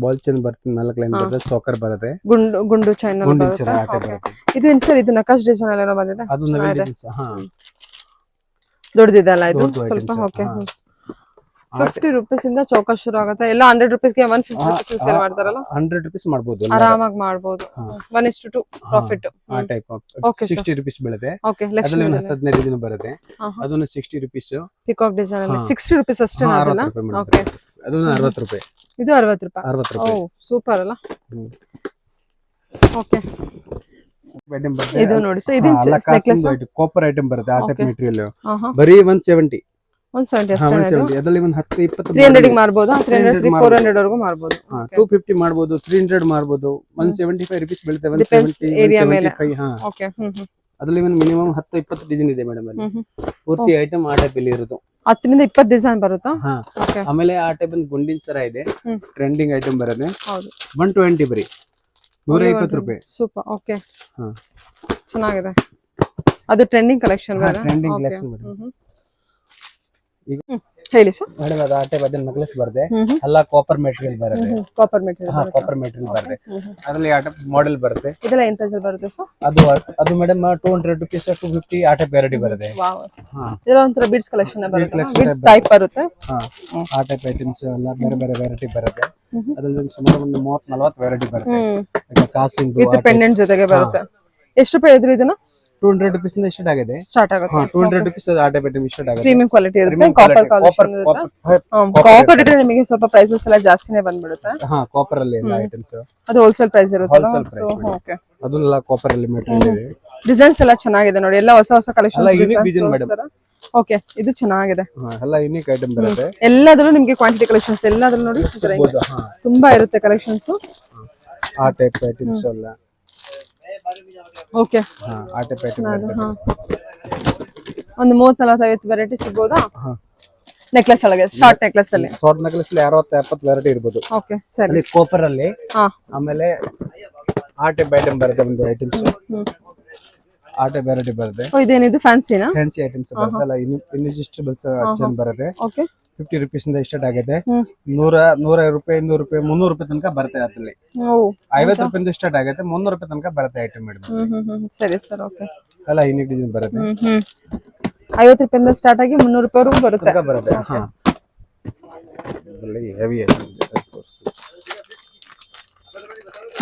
ಬಾಲ್ ಚೈನ್ ಬರುತ್ತೆ 4 ಲೈನ್ ಬರುತ್ತೆ ಸಾಕರ್ ಬರುತ್ತೆ ಗುಂಡು ಚೈನ್ ಇದು ಏನ್ ಸರ್ ಇದು ನಕಾಶ್ ಡಿಸೈನ್ ಎಲ್ಲ ಬಂದಿದೆ ಅದು ನವೀನ್ ಡಿಸೈನ್ಸ್ ದೊಡ್ಡದಿದೆ ಅಲ್ಲ ಇದು ಸ್ವಲ್ಪ ಓಕೆ 50 ರೂಪೀಸ್ ಇಂದ ಚೌಕ ಶುರು ಆಗುತ್ತೆ ಎಲ್ಲ 100 ರೂಪೀಸ್ ಗೆ 150 ರೂಪೀಸ್ ಸೇಲ್ ಮಾಡ್ತಾರಲ್ಲ 100 ರೂಪೀಸ್ ಮಾಡಬಹುದು ಆರಾಮಾಗಿ ಮಾಡಬಹುದು 1:2 ಪ್ರಾಫಿಟ್ ಆ ಟೈಪ್ ಓಕೆ 60 ರೂಪೀಸ್ ಬೀಳುತ್ತೆ ಓಕೆ ಅದರಲ್ಲಿ 15 ಡಿಸೈನ್ ಬರುತ್ತೆ ಅದನ್ನ 60 ರೂಪೀಸ್ ಪಿಕಾಕ್ ಡಿಸೈನ್ ಅಲ್ಲಿ 60 ರೂಪೀಸ್ ಅಷ್ಟೇ ಅದಲ್ಲ ಓಕೆ ಅದನ್ನ 60 ರೂಪಾಯಿ ಇದು 60 ರೂಪಾಯಿ 60 ರೂಪಾಯಿ ಓ ಸೂಪರ್ ಅಲ್ಲ ಓಕೆ ಇದು ನೋಡಿ ಸರ್ ಇದು ನೆಕ್ಲೆಸ್ ಕಾಪರ್ ಐಟಮ್ ಬರುತ್ತೆ ಆ ಟೈಪ್ ಮೆಟೀರಿಯಲ್ ಬರೀ 170 ಅಷ್ಟೇ ಅದರಲ್ಲಿ ಒಂದು 10 20 300 ಗೆ ಮಾರಬಹುದು 300 400 ವರೆಗೂ ಮಾರಬಹುದು 250 ಮಾಡಬಹುದು 300 ಮಾಡಬಹುದು 175 ರೂಪೀಸ್ ಬೀಳುತ್ತೆ 170 ಏರಿಯಾ ಮೇಲೆ ಓಕೆ ಅದ್ರಲ್ಲಿ ಮಿನಿಮಮ್ 10-20 ಡಿಸೈನ್ ಇದೆ ಮೇಡಮ್ ಅಲ್ಲಿ. ಪೂರ್ತಿ ಐಟಮ್ ಆ ಟೈಪ್ ಇಲ್ಲಿ ಇರುತ್ತೆ. 10 ಇಂದ 20 ಡಿಸೈನ್ ಬರುತ್ತಾ? ಹಾ. ಓಕೆ. ಆಮೇಲೆ ಆ ಟೈಪ್ ಗುಂಡಿನ ಸರ ಇದೆ, ಟ್ರೆಂಡಿಂಗ್ ಐಟಮ್ ಬರುತ್ತೆ. ಹೌದು. 120 ಬರೀ 120 ರೂಪಾಯಿ. ಸೂಪರ್. ಓಕೆ. ಹಾ, ಚೆನ್ನಾಗಿದೆ. ಅದು ಟ್ರೆಂಡಿಂಗ್ ಕಲೆಕ್ಷನ್ ಬೇರೆ. Trending collection madam. ಈಗ ಹೇಳಿ ಸರ್. ಮೇಡಮ್ ಅದು ಆ ಟೈಪ್ ಅದೇ ನೆಕ್ಲೆಸ್ ಬರುತ್ತೆ, ಎಲ್ಲ ಕಾಪರ್ ಮೆಟೀರಿಯಲ್ ಬರುತ್ತೆ. Copper material. ಹಾ, ಕಾಪರ್ ಮೆಟೀರಿಯಲ್ ಬರುತ್ತೆ. ಅದರಲ್ಲಿ ಆ ಟೈಪ್ ಮಾಡೆಲ್ ಬರುತ್ತೆ. ಇದೆಲ್ಲ ಏನ್ ಪ್ರೈಸ್ ಬರುತ್ತೆ ಸರ್? ಅದು ಮೇಡಮ್ 200 ರೂಪೀಸ್ 250 ಆ ಟೈಪ್ ವೆರೈಟಿ ಬರುತ್ತೆ. ವಾವ್. ಹಾ, ಇದೆಲ್ಲ ಒಂಥರ ಬೀಡ್ಸ್ ಕಲೆಕ್ಷನ್ ಬರುತ್ತೆ. collection ಬೀಡ್ಸ್ ಟೈಪ್ ಬರುತ್ತೆ. ಹಾ, ಆ ಟೈಪ್ ಐಟಮ್ಸ್ ಎಲ್ಲ ಬೇರೆ ಬೇರೆ ವೆರೈಟಿ ಬರುತ್ತೆ. ಅದ್ರಲ್ಲಿ ಸುಮಾರು ಒಂದು 30-40 ವೆರೈಟಿ ಬರುತ್ತೆ. ಈಗ ಕಾಸಿಂದು ವಿತ್ ಪೆಂಡೆಂಟ್ ಜೊತೆಗೆ ಬರುತ್ತೆ. ಎಷ್ಟು ರೂಪಾಯಿ ಇದ್ರಿ ಇದನ್ನ? 200 ರೂಪೀಸ್ ಇಂದ ಸ್ಟಾರ್ಟ್ ಆಗಿದೆ. ಸ್ಟಾರ್ಟ್ ಆಗುತ್ತೆ. 200 ರೂಪೀಸ್ ಆ ಟೈಪ್ ಐಟಮ್ ಸ್ಟಾರ್ಟ್ ಆಗುತ್ತೆ. ಪ್ರೀಮಿಯಂ ಕ್ವಾಲಿಟಿ ಇರುತ್ತೆ. ಕಾಪರ್ ಕಲೆಕ್ಷನ್ ಇರುತ್ತೆ. ಕಾಪರ್ ಇದ್ರೆ ನಿಮಗೆ ಸ್ವಲ್ಪ ಪ್ರೈಸಸ್ ಎಲ್ಲ ಜಾಸ್ತಿನೇ ಬಂದ್ಬಿಡುತ್ತೆ. ಹಾ, ಕಾಪರ್ ಅಲ್ಲಿ ಎಲ್ಲ ಐಟಮ್ಸ್. ಅದು ಹೋಲ್ಸೇಲ್ ಪ್ರೈಸ್ ಇರುತ್ತೆ. Wholesale price, so okay. ಅದೆಲ್ಲ ಕಾಪರ್ ಅಲ್ಲಿ ಮೆಟೀರಿಯಲ್ ಇದೆ. ಡಿಸೈನ್ಸ್ ಎಲ್ಲ ಚೆನ್ನಾಗಿದೆ ನೋಡಿ. ಎಲ್ಲ ಹೊಸ ಹೊಸ ಕಲೆಕ್ಷನ್ ಎಲ್ಲ unique design madam. ಓಕೆ. ಇದು ಚೆನ್ನಾಗಿದೆ. ಹಾ, ಎಲ್ಲ ಯೂನಿಕ್ ಐಟಮ್ ಬರುತ್ತೆ. ಎಲ್ಲದರಲ್ಲೂ ನಿಮಗೆ ಕ್ವಾಂಟಿಟಿ ಕಲೆಕ್ಷನ್ಸ್ ಎಲ್ಲದರಲ್ಲೂ ನೋಡಿ ತುಂಬಾ ಇರುತ್ತೆ ಕಲೆಕ್ಷನ್ಸ್. ಆ ಟೈಪ್ ಐಟಮ್ಸ್ ಎಲ್ಲ. ಓಕೆ. ಹಾ, ಆ ಟೈಪ್ ಐಟಮ್ ಹಾ, ಒಂದು 30-40-50 ವೆರೈಟಿ ಸಿಗ್ಬೋದಾ? ನೆಕ್ಲೆಸ್ ಒಳಗೆ ಶಾರ್ಟ್ ನೆಕ್ಲೆಸ್ ಅಲ್ಲಿ. ಶಾರ್ಟ್ ನೆಕ್ಲೆಸ್ ಅಲ್ಲಿ 60-70 ವೆರೈಟಿ ಇರ್ಬೋದು. ಓಕೆ, ಸರಿ. ಅಲ್ಲಿ ಕಾಪರ್ ಅಲ್ಲಿ. ಹಾ, ಆಮೇಲೆ ಆ ಟೈಪ್ ಐಟಮ್ ಬರುತ್ತೆ ಒಂದು ಐಟಮ್ಸ್. ಆ ಟೈಪ್ ವೆರೈಟಿ ಬರುತ್ತೆ. ಓ, ಇದೇನಿದು ಫ್ಯಾನ್ಸಿನಾ? ಫ್ಯಾನ್ಸಿ ಐಟಮ್ಸ್ ಬರುತ್ತೆ. ಅಲ್ಲ ಇನ್ವೆಸ್ಟಬಲ್ಸ್ ಚೆನ್ ಬರುತ್ತೆ. ಓಕೆ. 50 ರೂಪೀಸ್ ಇಂದ ಸ್ಟಾರ್ಟ್ ಆಗುತ್ತೆ. 100 ರೂಪಾಯಿ 200 ರೂಪಾಯಿ 300 ರೂಪಾಯಿ ತನಕ ಬರುತ್ತೆ. ಅದ್ರಲ್ಲಿ ಓ, 50 ರೂಪಾಯಿಂದ ಸ್ಟಾರ್ಟ್ ಆಗುತ್ತೆ. 300 ರೂಪಾಯಿ ತನಕ ಬರುತ್ತೆ ಐಟಮ್ ಮೇಡಮ್. ಸರಿ ಸರ್. ಓಕೆ. ಎಲ್ಲ ಯೂನಿಕ್ ಡಿಸೈನ್ ಬರುತ್ತೆ. 50 ರೂಪಾಯಿಂದ ಸ್ಟಾರ್ಟ್ ಆಗಿ 300 ರೂಪಾಯಿವರೆಗೂ ಬರುತ್ತೆ. ತನಕ ಬರುತ್ತೆ. ಹಾ, ಇದರಲ್ಲಿ ಹೆವಿ ಐಟಮ್ ಇದೆ.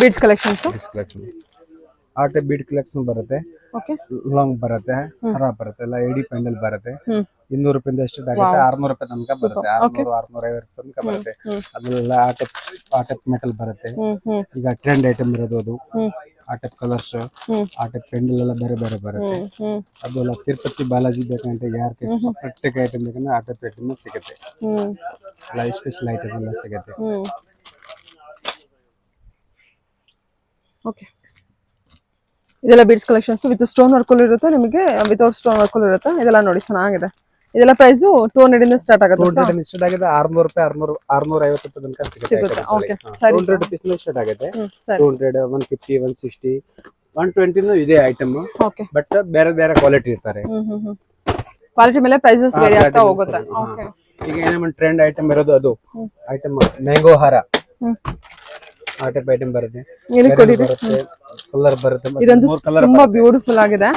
Beads collections. ಕಲೆಕ್ಷನ್ ಆ ಟೈಪ್ ಬೀಡ್ ಕಲೆಕ್ಷನ್ ಬರುತ್ತೆ. ಓಕೆ. ಲಾಂಗ್ ಬರುತ್ತೆ, ಹರ ಬರುತ್ತೆ, ಎಲ್ಲ ಎಡಿ ಪೆಂಡಲ್ ಬರುತ್ತೆ. 200 ರೂಪಾಯಿಂದ ಸ್ಟಾರ್ಟ್ ಆಗುತ್ತೆ. 600 ರೂಪಾಯಿ ತನಕ ಬರುತ್ತೆ. 600-650 ತನಕ ಬರುತ್ತೆ. ಅದೆಲ್ಲ ಆ ಟೈಪ್ ಮೆಟಲ್ ಬರುತ್ತೆ. ಈಗ ಟ್ರೆಂಡ್ ಐಟಮ್ ಇರೋದು ಅದು. ಆ ಟೈಪ್ ಕಲರ್ಸ್, ಆ ಟೈಪ್ ಪೆಂಡಲ್ ಎಲ್ಲ ಬೇರೆ ಬೇರೆ ಬರುತ್ತೆ. ಅದೆಲ್ಲ ತಿರುಪತಿ ಬಾಲಾಜಿ ಬೇಕಂತ ಯಾರಿಗೆ ಪ್ರತ್ಯೇಕ ಐಟಮ್ ಬೇಕಂದ್ರೆ ಆ ಟೈಪ್ ಐಟಮ್ ಸಿಗುತ್ತೆ. ಎಲ್ಲ ಸ್ಪೆಷಲ್ ಐಟಮ್ ಎಲ್ಲ ಸಿಗುತ್ತೆ. ಓಕೆ. ಇದೆಲ್ಲ beads collections with stone work ಇರುತ್ತೆ, ನಿಮಗೆ ವಿತೌಟ್ ಸ್ಟೋನ್ ವರ್ಕ್ ಇರುತ್ತೆ. ಇದೆಲ್ಲ ನೋಡಿ ಚೆನ್ನಾಗಿದೆ. ಇದೆಲ್ಲ ಪ್ರೈಸ್ 200 ಇಂದ ಸ್ಟಾರ್ಟ್ ಆಗುತ್ತೆ. 200 ಸ್ಟಾರ್ಟ್ ಆಗಿದೆ. 600 ರೂಪಾಯಿ 650 ರೂಪಾಯಿ ತನಕ ಸಿಗುತ್ತೆ. ಓಕೆ, ಸರಿ. 200 ರೂಪೀಸ್ ಸ್ಟಾರ್ಟ್ ಆಗುತ್ತೆ. 200, 150, 160, 120 ಇದೆ ಐಟಮ್. ಓಕೆ. ಬಟ್ ಬೇರೆ ಬೇರೆ ಕ್ವಾಲಿಟಿ ಇರ್ತಾರೆ. ಕ್ವಾಲಿಟಿ ಮೇಲೆ ಪ್ರೈಸಸ್ ವೇರಿ ಆಗ್ತಾ ಹೋಗುತ್ತೆ. ಓಕೆ. ಈಗ ಏನೇನು ಟ್ರೆಂಡ್ ಐಟಮ್ ಇರೋದು ಅದು ಐಟಮ್ ಮ್ಯಾಂಗೋ ಹಾರ. ಆ ಟೈಪ್ ಐಟಮ್ ಬರುತ್ತೆ. ಕಲರ್ ಬರುತ್ತೆ. ಇದೊಂದು ತುಂಬಾ ಬ್ಯೂಟಿಫುಲ್ ಆಗಿದೆ.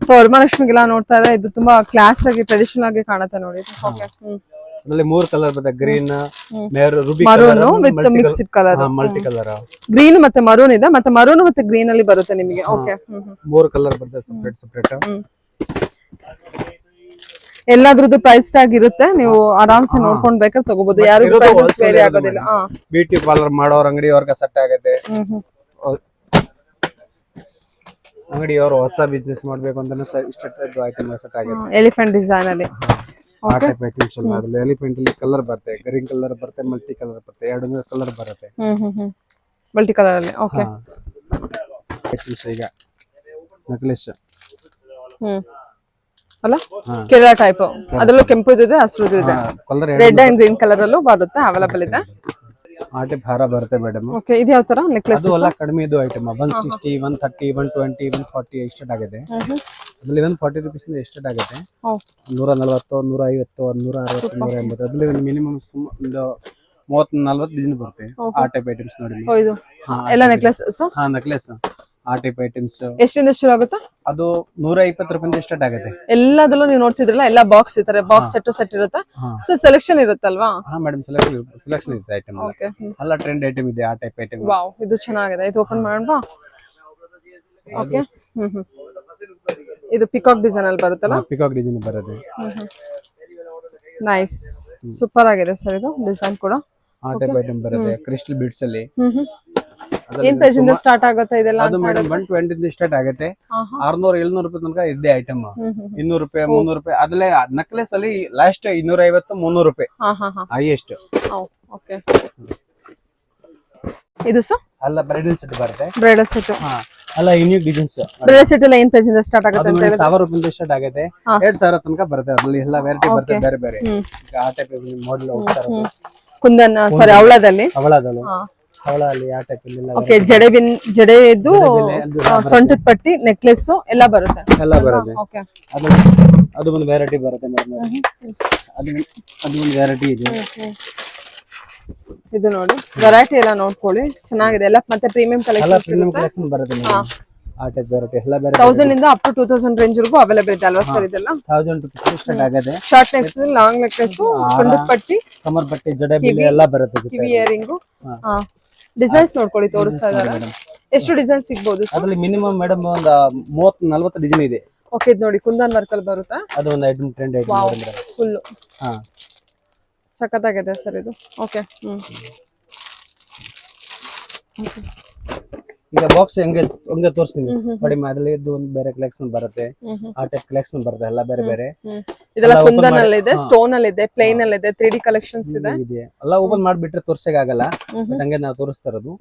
ಸೊ ವರಮಹಾಲಕ್ಷ್ಮಿಗೆಲ್ಲ ನೋಡ್ತಾ ಇದ್ರೆ ಇದು ತುಂಬಾ ಕ್ಲಾಸ್ ಆಗಿ ಟ್ರೆಡಿಷನಲ್ ಆಗಿ ಕಾಣುತ್ತೆ ನೋಡಿ. ಓಕೆ. ಅದರಲ್ಲಿ 3 ಕಲರ್ ಬರುತ್ತೆ. Green, Ruby maroon with mixed colour, multi colour. Green ಮತ್ತೆ ಮರೂನ್ ಇದೆ, ಮತ್ತೆ ಮರೂನ್ ಮತ್ತೆ ಗ್ರೀನ್ ಅಲ್ಲಿ ಬರುತ್ತೆ ನಿಮಗೆ. ಓಕೆ. 3 ಕಲರ್ ಬರುತ್ತೆ ಸೆಪರೇಟ್ ಸೆಪರೇಟ್. ಎಲ್ಲಾದ್ರದ್ದು ಪ್ರೈಸ್ ಟ್ಯಾಗ್ ಇರುತ್ತೆ. ನೀವು ಆರಾಮ್ಸೆ ನೋಡ್ಕೊಂಡ್ ಬೇಕಾದ್ರೆ ತಗೋಬಹುದು. ಯಾರು ಪ್ರೈಸಸ್ ವೇರಿ ಆಗೋದಿಲ್ಲ. ಬ್ಯೂಟಿ ಪಾರ್ಲರ್ ಮಾಡೋರ್ ಅಂಗಡಿಯವ್ರಿಗೆ ಸೆಟ್ ಆಗುತ್ತೆ. ಅಂಗಡಿಯವರು ಹೊಸ ಬಿಸ್ನೆಸ್ ಮಾಡ್ಬೇಕು ಅಂತ ಇಷ್ಟ ಐಟಮ್ ಸೆಟ್ ಆಗುತ್ತೆ. ಎಲಿಫೆಂಟ್ ಡಿಸೈನ್ ಅಲ್ಲಿ ಆ ಟೈಪ್ ಐಟಮ್ಸ್ ಎಲ್ಲ ಅದ್ರಲ್ಲಿ ಎಲಿಫೆಂಟ್ ಅಲ್ಲಿ ಕಲರ್ ಬರುತ್ತೆ. ಗ್ರೀನ್ ಕಲರ್ ಬರುತ್ತೆ, ಮಲ್ಟಿ ಕಲರ್ ಬರುತ್ತೆ, 2 ಕಲರ್ ಬರುತ್ತೆ. ಮಲ್ಟಿ ಕಲರ್ ಅಲ್ಲಿ. ಓಕೆ. ಐಟಮ್ಸ್ ಈಗ ನೆಕ್ಲೆಸ್ ಅಲ್ಲ, ಕೇರಳ ಟೈಪ್. ಅದರಲ್ಲೂ ಕೆಂಪು ಇದೆ, ಹಸಿರು ಇದೆ, ರೆಡ್ ಅಂಡ್ ಗ್ರೀನ್ ಕಲರ್ ಅಲ್ಲೂ ಬರುತ್ತೆ. ಅವೈಲೇಬಲ್ ಇದೆ. ಆ ಟೈಪ್ ಹಾರ ಬರುತ್ತೆ ಮೇಡಮ್. ಓಕೆ. ಇದು ಯಾವ ತರ ನೆಕ್ಲೆಸ್? ಅದು ಎಲ್ಲ ಕಡಿಮೆ ಇದು ಐಟಮ್ 160, 130, 120, 140 ಸ್ಟಾರ್ಟ್ ಆಗಿದೆ. ಅದ್ರಲ್ಲಿ 140 ರೂಪೀಸ್ ಇಂದ ಸ್ಟಾರ್ಟ್ ಆಗುತ್ತೆ. 140, 150, 160, 180. ಅದ್ರಲ್ಲಿ ಮಿನಿಮಮ್ ಒಂದು 30-40 ಡಿಸೈನ್ ಬರುತ್ತೆ. ಆ ಟೈಪ್ ಐಟಮ್ಸ್ ನೋಡಿ. ಇದು ಎಲ್ಲ ನೆಕ್ಲೆಸ್. ಹಾ, ನೆಕ್ಲೆಸ್ ಆ ಟೈಪ್ ಐಟಮ್ಸ್. ಎಷ್ಟಿಂದ ಶುರು ಆಗುತ್ತೆ? ಅದು 120 ರೂಪಾಯಿಂದ ಸ್ಟಾರ್ಟ್ ಆಗುತ್ತೆ. ಎಲ್ಲದಲ್ಲೂ ನೀವು ನೋಡ್ತಿದ್ರಲ್ಲ, ಎಲ್ಲ ಬಾಕ್ಸ್ ಇರ್ತಾರೆ. ಬಾಕ್ಸ್ ಸೆಟ್ ಇರುತ್ತೆ. ಸೊ ಸೆಲೆಕ್ಷನ್ ಇರುತ್ತಲ್ವಾ? ಹಾ ಮೇಡಮ್, ಸೆಲೆಕ್ಷನ್ ಇರುತ್ತೆ ಐಟಮ್. ಓಕೆ. ಎಲ್ಲ ಟ್ರೆಂಡ್ ಐಟಮ್ ಇದೆ ಆ ಟೈಪ್ ಐಟಮ್. ವಾವ್, ಇದು ಚೆನ್ನಾಗಿದೆ. ಇದು ಓಪನ್ ಮಾಡೋಣ. ಓಕೆ. ಇದು ಪಿಕಾಕ್ ಡಿಸೈನ್ ಅಲ್ಲಿ ಬರುತ್ತಲ್ಲ? ಪಿಕಾಕ್ ಡಿಸೈನ್ ಬರುತ್ತೆ. ನೈಸ್, ಸೂಪರ್ ಆಗಿದೆ ಸರ್. ಇದು ಡಿಸೈನ್ ಕೂಡ ಆ ಟೈಪ್ ಐಟಮ್ ಬರುತ್ತೆ. ಕ್ರಿಸ್ಟಲ್ ಬೀಡ್ಸ್ ಅಲ್ಲಿ ಏನ್ ಪ್ರೈಸ್ ಇಂದ ಸ್ಟಾರ್ಟ್ ಆಗುತ್ತೆ ಇದೆಲ್ಲ? ಅದು ಮೇಡಮ್ 120 ಇಂದ ಸ್ಟಾರ್ಟ್ ಆಗುತ್ತೆ. 600-700 ರೂಪಾಯಿ ತನಕ ಇದೆ ಐಟಮ್. 200 ರೂಪಾಯಿ 300 ರೂಪಾಯಿ. ಅದ್ರಲ್ಲಿ ನೆಕ್ಲೆಸ್ ಅಲ್ಲಿ ಲಾಸ್ಟ್ 250-300 ರೂಪಾಯಿ ಹೈಯೆಸ್ಟ್. ಓಕೆ. ಇದು ಸರ್ ಅಲ್ಲ ಬ್ರೈಡಲ್ ಸೆಟ್ ಬರುತ್ತೆ. Bridal set. ಅಲ್ಲ ಯೂನಿಕ್ ಡಿಸೈನ್ಸ್ ಬ್ರೆಡ್ ಸೆಟ್ ಎಲ್ಲ ಏನ್ ಪ್ರೈಸ್ ಇಂದ ಸ್ಟಾರ್ಟ್ ಆಗುತ್ತೆ ಅದು ಅಂತ ಮೇಡಮ್ ಹೇಳಿದ್ರೆ 1000 ರೂಪಾಯಿಂದ ಸ್ಟಾರ್ಟ್ ಆಗುತ್ತೆ ಹಾ. 2000 ತನಕ ಬರುತ್ತೆ ಅದ್ರಲ್ಲಿ ಎಲ್ಲ ವೆರೈಟಿ ಬರುತ್ತೆ Okay. ಬೇರೆ ಬೇರೆ ಈಗ ಆ ಟೈಪ್ ಮಾಡೆಲ್ ಹೋಗ್ತಾ ಇರೋದು ಕುಂದನ್ ಸಾರಿ ಅವಳದಲ್ಲಿ ಅವಳದಲ್ಲ ಹಾ. ಅವಳ ಅಲ್ಲಿ ಆ ಟೈಪ್ ಎಲ್ಲ ಓಕೆ ಜಡೆಬಿನ್ ಜಡೆದು ಜಡೆಬಿನ್ ಅದು ಸೊಂಟದ ಪಟ್ಟಿ ನೆಕ್ಲೆಸ್ ಎಲ್ಲ ಬರುತ್ತೆ ಎಲ್ಲ ಬರುತ್ತೆ ಓಕೆ ಅದು ಅದು ಒಂದು ವೆರೈಟಿ ಬರುತ್ತೆ ಮೇಡಮ್ ಅದು ಅದು ಒಂದು ವೆರೈಟಿ ಇದೆ ಇದು ನೋಡಿ ವೆರೈಟಿ ಎಲ್ಲ ನೋಡ್ಕೊಳ್ಳಿ ಚೆನ್ನಾಗಿದೆ ಎಲ್ಲ ಮತ್ತೆ ಪ್ರೀಮಿಯಂ ಎಲ್ಲ ಕಲೆಕ್ಷನ್ ಪ್ರೀಮಿಯಂ ಕಲೆಕ್ಷನ್ ಬರುತ್ತೆ ಮೇಡಮ್ ಆ ಟೈಪ್ ವೆರೈಟಿ ಎಲ್ಲ ಬೇರೆ 1000 ಇಂದ ಅಪ್ ಟು 2000 ರೇಂಜ್ ವರೆಗೂ ಅವೈಲೇಬಲ್ ಇದೆ ಅಲ್ವಾ ಸರ್ ಇದೆಲ್ಲ 1000 ರೂಪಾಯಿ ಸ್ಟಾರ್ಟ್ ಆಗುತ್ತೆ ಶಾರ್ಟ್ ನೆಕ್ಸ್ ಲಾಂಗ್ ನೆಕ್ಲೆಸ್ ಸೊಂಟದ ಪಟ್ಟಿ ಕಮರ್ ಬಟ್ಟೆ ಜಡೆ ಬಿಲೆ ಎಲ್ಲ ಬರುತ್ತೆ ಜೊತೆ ಕಿವಿ ಇಯರಿಂಗು ಡಿಸೈನ್ಸ್ ನೋಡ್ಕೊಳ್ಳಿ ತೋರಿಸ್ತಾ ಇದ್ದಾರೆ ಎಷ್ಟು ಡಿಸೈನ್ ಸಿಗ್ಬೋದು ಸರ್ ಅದರಲ್ಲಿ ಮಿನಿಮಮ್ ಮೇಡಮ್ ಒಂದು 30-40 ಡಿಸೈನ್ ಇದೆ ಓಕೆ ಇದು ನೋಡಿ ಕುಂದನ್ ವರ್ಕ್ ಅಲ್ಲಿ ಬರುತ್ತೆ ಅದು ಒಂದು item trend item madam full ಹಾ ಸಖತ್ತಾಗಿದೆ ಸರ್ ಇದು ಓಕೆ ಈಗ ಬಾಕ್ಸ್ ಹೆಂಗೆ ತೋರಿಸ್ತೀನಿ ನೋಡಿ ಅದರಲ್ಲಿ ಇದು ಒಂದು ಬೇರೆ ಕಲೆಕ್ಷನ್ ಬರುತ್ತೆ ಆ ಟೈಪ್ ಕಲೆಕ್ಷನ್ ಬರುತ್ತೆ ಎಲ್ಲ ಬೇರೆ ಬೇರೆ ಇದೆಲ್ಲ ಕುಂದನ್ ಅಲ್ಲಿ ಇದೆ ಸ್ಟೋನ್ ಅಲ್ಲಿ ಇದೆ ಪ್ಲೇನ್ ಅಲ್ಲಿ ಇದೆ 3D ಕಲೆಕ್ಷನ್ಸ್ ಇದೆ ಇದೆ ಎಲ್ಲ ಓಪನ್ ಮಾಡಿಬಿಟ್ರೆ ತೋರ್ಸಕ್ ಆಗಲ್ಲ ಬಟ್ ಹಂಗೆ ನಾವು ತೋರಿಸ್ತಾ ಇರೋದು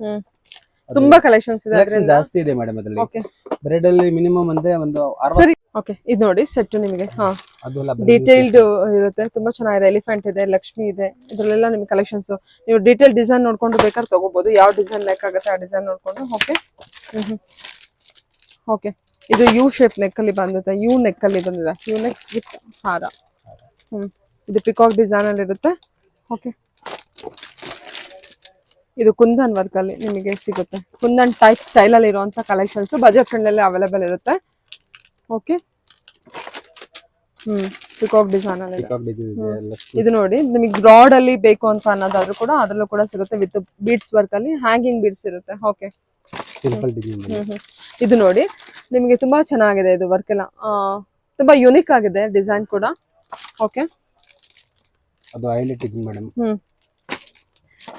ತುಂಬಾ ಕಲೆಕ್ಷನ್ಸ್ ಇದೆ ಕಲೆಕ್ಷನ್ ಜಾಸ್ತಿ ಇದೆ ಮೇಡಮ್ ಅದರಲ್ಲಿ ಓಕೆ ಬ್ರೆಡ್ ಅಲ್ಲಿ ಮಿನಿಮಮ್ ಅಂದ್ರೆ ಒಂದು 60 ಸರಿ ಓಕೆ ಇದು ನೋಡಿ ಸೆಟ್ ನಿಮಗೆ ಹಾ ಅದು ಎಲ್ಲ ಡೀಟೇಲ್ಡ್ ಇರುತ್ತೆ ತುಂಬಾ ಚೆನ್ನಾಗಿದೆ ಎಲಿಫೆಂಟ್ ಇದೆ ಲಕ್ಷ್ಮಿ ಇದೆ ಇದ್ರಲ್ಲೆಲ್ಲ ನಿಮಗೆ ಕಲೆಕ್ಷನ್ಸ್ ನೀವು ಡೀಟೇಲ್ ಡಿಸೈನ್ ನೋಡ್ಕೊಂಡು ಬೇಕಾದ್ರೆ ತಗೋಬಹುದು ಯಾವ ಡಿಸೈನ್ ಲೈಕ್ ಆಗುತ್ತೆ ಆ ಡಿಸೈನ್ ನೋಡ್ಕೊಂಡು ಓಕೆ ಓಕೆ ಇದು ಯು ಶೇಪ್ ನೆಕ್ ಅಲ್ಲಿ ಬಂದಿದೆ ಯು ನೆಕ್ ಅಲ್ಲಿ ಬಂದಿದೆ ಯು ನೆಕ್ ವಿತ್ ಹಾರ ಇದು ಪಿಕಾಕ್ ಡಿಸೈನ್ ಅಲ್ಲಿ ಇರುತ್ತೆ ಓಕೆ ಇದು ಕುಂದನ್ ವರ್ಕ್ ಅಲ್ಲಿ ನಿಮಗೆ ಸಿಗುತ್ತೆ ಕುಂದನ್ ಟೈಪ್ ಸ್ಟೈಲ್ ಅಲ್ಲಿ ಇರುವಂತ ಕಲೆಕ್ಷನ್ಸ್ ಬಜೆಟ್ ಫ್ರೆಂಡ್ ಅವೈಲೇಬಲ್ ಇರುತ್ತೆ ಓಕೆ ಪಿಕಾಕ್ ಡಿಸೈನ್ ಅಲ್ಲಿ ಇದೆ. ಇದು ನೋಡಿ ನಿಮಗೆ ಬ್ರಾಡ್ ಅಲ್ಲಿ ಬೇಕು ಅಂತ ಅನ್ನೋದಾದ್ರೂ ಕೂಡ ಅದ್ರಲ್ಲೂ ಕೂಡ ಸಿಗುತ್ತೆ ವಿತ್ ಬೀಡ್ಸ್ ವರ್ಕ್ ಅಲ್ಲಿ ಹ್ಯಾಂಗಿಂಗ್ ಬೀಡ್ಸ್ ಇರುತ್ತೆ ಓಕೆ ಸಿಂಪಲ್ ಡಿಸೈನ್ ಇದು ನೋಡಿ ನಿಮಗೆ ತುಂಬಾ ಚೆನ್ನಾಗಿದೆ ಇದು ವರ್ಕ್ ಎಲ್ಲ ತುಂಬಾ ಯುನಿಕ್ ಆಗಿದೆ ಡಿಸೈನ್ ಕೂಡ ಓಕೆ ಅದು ಹೈಲೈಟ್ ಇದೆ ಮೇಡಮ್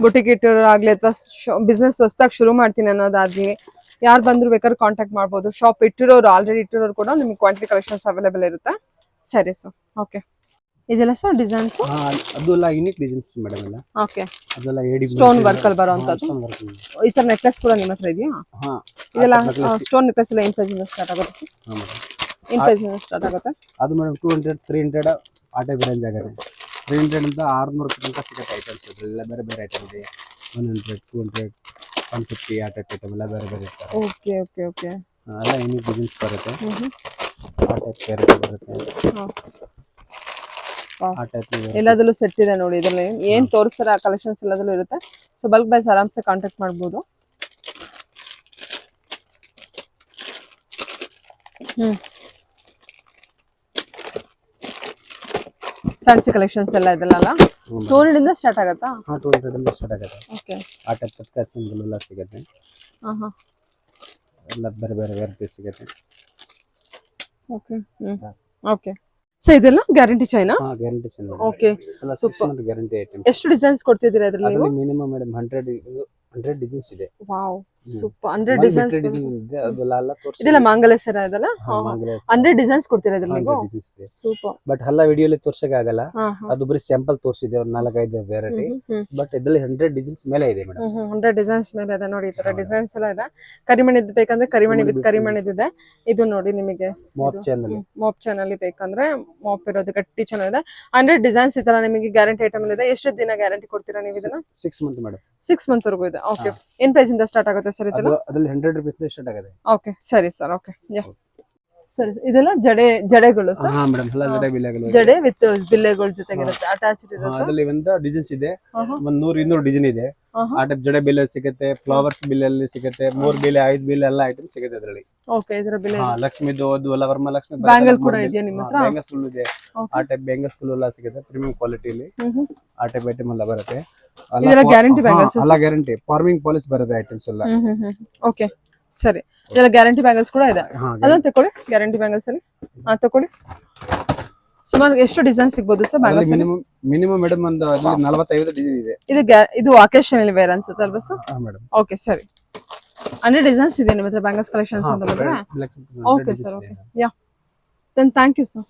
ಬುಟಿಕ್ ಇಟ್ಟರು ಆಗ್ಲಿ ಅಥವಾ ಬಿಸ್ನೆಸ್ ಹೊಸದಾಗಿ ಶುರು ಮಾಡ್ತೀನಿ ಅನ್ನೋದಾಗ್ಲಿ ಯಾರು ಬಂದ್ರು ಬೇಕಾದ್ರೆ ಕಾಂಟ್ಯಾಕ್ಟ್ ಮಾಡ್ಬೋದು ಶಾಪ್ ಇಟ್ಟಿರೋರು ಆಲ್ರೆಡಿ ಇಟ್ಟಿರೋರು ಕೂಡ ನಿಮಗೆ ಕ್ವಾಂಟಿಟಿ ಕಲೆಕ್ಷನ್ಸ್ ಅವೈಲೇಬಲ್ ಇರುತ್ತೆ ಸರಿ ಸರ್ ಓಕೆ ಇದೆಲ್ಲ ಸರ್ ಡಿಸೈನ್ಸ್ ಅದು ಎಲ್ಲ ಯೂನಿಕ್ ಡಿಸೈನ್ಸ್ ಮೇಡಮ್ ಎಲ್ಲ ಓಕೆ ಅದೆಲ್ಲ ಏಡಿ ಸ್ಟೋನ್ ವರ್ಕ್ ಅಲ್ಲಿ ಬರುವಂತದ್ದು ಈ ತರ ನೆಕ್ಲೆಸ್ ಕೂಡ ನಿಮ್ಮ ಹತ್ರ ಇದೆಯಾ ಹಾ ಇದೆಲ್ಲ ಸ್ಟೋನ್ ನೆಕ್ಲೆಸ್ ಎಲ್ಲ ಏನ್ ಪ್ರೈಸ್ ಇಂದ ಸ್ಟಾರ್ಟ್ ಆಗುತ್ತೆ ಸರ್ ಏನ್ ಪ್ರೈಸ್ ಇಂದ ಸ್ಟಾರ್ಟ್ ಆಗುತ್ತೆ ಅದು ಮೇಡಮ್ 200-300 ಆ ಟೈಪ್ ರೇಂಜ್ ಆಗುತ್ತೆ 300 ಅಂತ 600 ತನಕ ಸಿಗುತ್ತೆ ಐಟಮ್ಸ್ ಎಲ್ಲ ಬೇರೆ ಬೇರೆ ಐಟಮ್ ಇದೆ 100-200-150 ಆ ಟೈಪ್ ಐಟಮ್ ಎಲ್ಲ ಬೇರೆ ಬೇರೆ ಇರ್ತಾರೆ ಓಕೆ ಓಕೆ ಓಕೆ ಎಲ್ಲ ಯೂನಿಕ್ ಡಿಸೈನ್ಸ್ ಬರುತ್ತೆ ಆ ಟೈಪ್ ವೆರೈಟಿ ಬರುತ್ತೆ ಆ ಟೈಪ್ ಎಲ್ಲದಲ್ಲೂ ಸೆಟ್ ಇದೆ ನೋಡಿ ಇದ್ರಲ್ಲಿ ಏನ್ ತೋರಿಸ್ತಾರ ಆ ಕಲೆಕ್ಷನ್ಸ್ ಎಲ್ಲದಲ್ಲೂ ಇರುತ್ತೆ ಸೊ ಬಲ್ಕ್ ಬೈಸ್ ಆರಾಮ್ಸೆ ಕಾಂಟ್ಯಾಕ್ಟ್ ಮಾಡ್ಬೋದು ಫ್ಯಾನ್ಸಿ ಕಲೆಕ್ಷನ್ಸ್ ಎಲ್ಲ ಇದೆಲ್ಲ 200 ಇಂದ ಸ್ಟಾರ್ಟ್ ಆಗತ್ತಾ 200 ಇಂದ ಸ್ಟಾರ್ಟ್ ಆಗುತ್ತೆ ಓಕೆ ಆ ಟೈಪ್ ಕಲೆಕ್ಷನ್ಗಳೆಲ್ಲ ಸಿಗುತ್ತೆ ಎಲ್ಲ ಬೇರೆ ಬೇರೆ ವೆರೈಟಿ ಸಿಗುತ್ತೆ ಓಕೆ ಓಕೆ ಸೊ ಇದೆಲ್ಲ ಗ್ಯಾರಂಟಿ ಚೈನಾ ಹಾ ಗ್ಯಾರಂಟಿ ಚೆನ್ನ ಓಕೆ ಎಲ್ಲ 6 ಮಂತ್ ಗ್ಯಾರಂಟಿ ಐಟಮ್ ಎಷ್ಟು ಡಿಸೈನ್ಸ್ ಕೊಡ್ತಿದ್ದೀರಾ ಇದರಲ್ಲಿ ನೀವು ಮಿನಿಮಮ್ ಮೇಡಮ್ 100 ಡಿಸೈನ್ಸ್ ಇದೆ ವಾವ್ ಸೂಪರ್ 100 ಡಿಸೈನ್ಸ್ ಇದೆ ಅದೆಲ್ಲ ಎಲ್ಲ ತೋರಿಸಿ ಇದೆಲ್ಲ ಮಾಂಗಲ್ಯ ಸರ ಇದೆಲ್ಲ ಮಾಂಗಲ್ಯ 100 ಡಿಸೈನ್ಸ್ ಕೊಡ್ತೀರಾ ಇದರಲ್ಲಿ ನೀವು ಡಿಸೈನ್ಸ್ ಇದೆ ಸೂಪರ್ ಬಟ್ ಎಲ್ಲ ವಿಡಿಯೋಲಿ ತೋರ್ಸಕ್ಕೆ ಆಗಲ್ಲ ಅದು ಬರೀ ಸ್ಯಾಂಪಲ್ ತೋರಿಸಿದೆ ಒಂದು 4-5 ವೆರೈಟಿ ಬಟ್ ಇದರಲ್ಲಿ 100 ಡಿಸೈನ್ಸ್ ಮೇಲೆ ಇದೆ ಮೇಡಮ್ 100 ಡಿಸೈನ್ಸ್ ಮೇಲೆ ಇದೆ ನೋಡಿ ಈ ತರ ಡಿಸೈನ್ಸ್ ಎಲ್ಲ ಇದೆ ಕರಿಮಣಿದ್ ಬೇಕಂದ್ರೆ ಕರಿಮಣಿ ವಿತ್ ಕರಿಮಣಿದ್ ಇದೆ ಇದು ನೋಡಿ ನಿಮಗೆ ಮಾಪ್ ಚಾನಲ್ ಮಾಪ್ ಚಾನಲ್ ಬೇಕಂದ್ರೆ ಮಾಪ್ ಇರೋದು ಗಟ್ಟಿ ಚೆನ್ನಾಗಿದೆ 100 ಡಿಸೈನ್ಸ್ ಈ ತರ ನಿಮಗೆ ಗ್ಯಾರಂಟಿ ಐಟಮ್ ಇದೆ ಎಷ್ಟು ದಿನ ಗ್ಯಾರಂಟಿ ಕೊಡ್ತೀರಾ ನೀವು ಇದನ್ನ 6 ಮಂತ್ ಮೇಡಮ್ 6 ಮಂತ್ಸ್ ವರೆಗೂ ಇದೆ ಓಕೆ ಏನ್ ಪ್ರೈಸ್ ಇಂದ ಸ್ಟಾರ್ಟ್ ಆಗುತ್ತೆ ಸರ್ ಇದೆಲ್ಲ ಅದರಲ್ಲಿ 100 ರೂಪೀಸ್ ಸ್ಟಾರ್ಟ್ ಆಗುತ್ತೆ ಓಕೆ ಸರಿ ಸರ್ ಓಕೆ ಸರಿ ಇದೆಲ್ಲ ಜಡೆಗಳು ಸರ್ ಹಾ ಮೇಡಮ್ ಎಲ್ಲ ಜಡೆ ಬಿಲೆಗಳು ಜಡೆ ವಿತ್ ಬಿಲ್ಲೆಗಳ ಜೊತೆಗಿರುತ್ತೆ ಅಟ್ಯಾಚ್ಡ್ ಇರುತ್ತೆ ಅದರಲ್ಲಿ ಒಂದು ಡಿಸೈನ್ಸ್ ಇದೆ ಒಂದು 100-200 ಡಿಸೈನ್ ಇದೆ ಆ ಟೈಪ್ ಜಡೆ ಬಿಲ್ ಸಿಗುತ್ತೆ ಫ್ಲವರ್ಸ್ ಬಿಲ್ ಅಲ್ಲಿ ಸಿಗುತ್ತೆ 3 ಬಿಲ್ 5 ಬಿಲ್ ಎಲ್ಲ ಐಟಮ್ ಸಿಗುತ್ತೆ ಅದರಲ್ಲಿ ಓಕೆ ಇದರ ಬಿಲ್ ಲಕ್ಷ್ಮಿದು ಅದು ಎಲ್ಲ ವರಮಹಾಲಕ್ಷ್ಮಿ ಬ್ಯಾಂಗಲ್ ಕೂಡ ಇದೆಯಾ ನಿಮ್ಮ ಹತ್ರ ಬ್ಯಾಂಗಲ್ಸ್ ಇದೆ ಆ ಟೈಪ್ ಬ್ಯಾಂಗಲ್ಸ್ ಎಲ್ಲ ಸಿಗುತ್ತೆ ಪ್ರೀಮಿಯಂ ಕ್ವಾಲಿಟಿಲಿ ಆ ಟೈಪ್ ಐಟಮ್ ಎಲ್ಲ ಬರುತ್ತೆ ಇದೆಲ್ಲ ಗ್ಯಾರಂಟಿ ಬ್ಯಾಂಗಲ್ಸ್ ಎಲ್ಲ ಗ್ಯಾರಂಟಿ ಫಾರ್ಮಿಂಗ್ ಪಾಲಿಸ್ ಬರುತ್ತೆ ಐಟಮ್ಸ್ ಎಲ್ಲ ಓಕೆ ಸರಿ ಇದೆಲ್ಲ ಗ್ಯಾರಂಟಿ ಬ್ಯಾಂಗಲ್ಸ್ ಕೂಡ ಇದೆ ಅದನ್ನ ತಕೊಳ್ಳಿ ಗ್ಯಾರಂಟಿ ಬ್ಯಾಂಗಲ್ಸ್ ಅಲ್ಲಿ ತಕೊಳ್ಳಿ ಸುಮಾರು ಎಷ್ಟು ಡಿಸೈನ್ ಸಿಗಬಹುದು ಸರ್ ಬ್ಯಾಂಗಲ್ಸ್ ಮಿನಿಮಮ್ ಮೇಡಮ್ ಒಂದು 45 ಡಿಸೈನ್ ಇದೆ ಇದು ಅಕೇಶನಲ್ ವೇರ್ ಅನ್ಸುತ್ತೆ ಅಲ್ವಾ ಸರ್ ಮೇಡಮ್ ಓಕೆ ಸರಿ 100 ಡಿಸೈನ್ಸ್ ಇದೆ ನಿಮ್ಮ ಹತ್ರ ಬ್ಯಾಂಗಲ್ಸ್ ಕಲೆಕ್ಷನ್ಸ್ ಅಂತ ಬಂದ್ರೆ okay sir okay yeah then thank you sir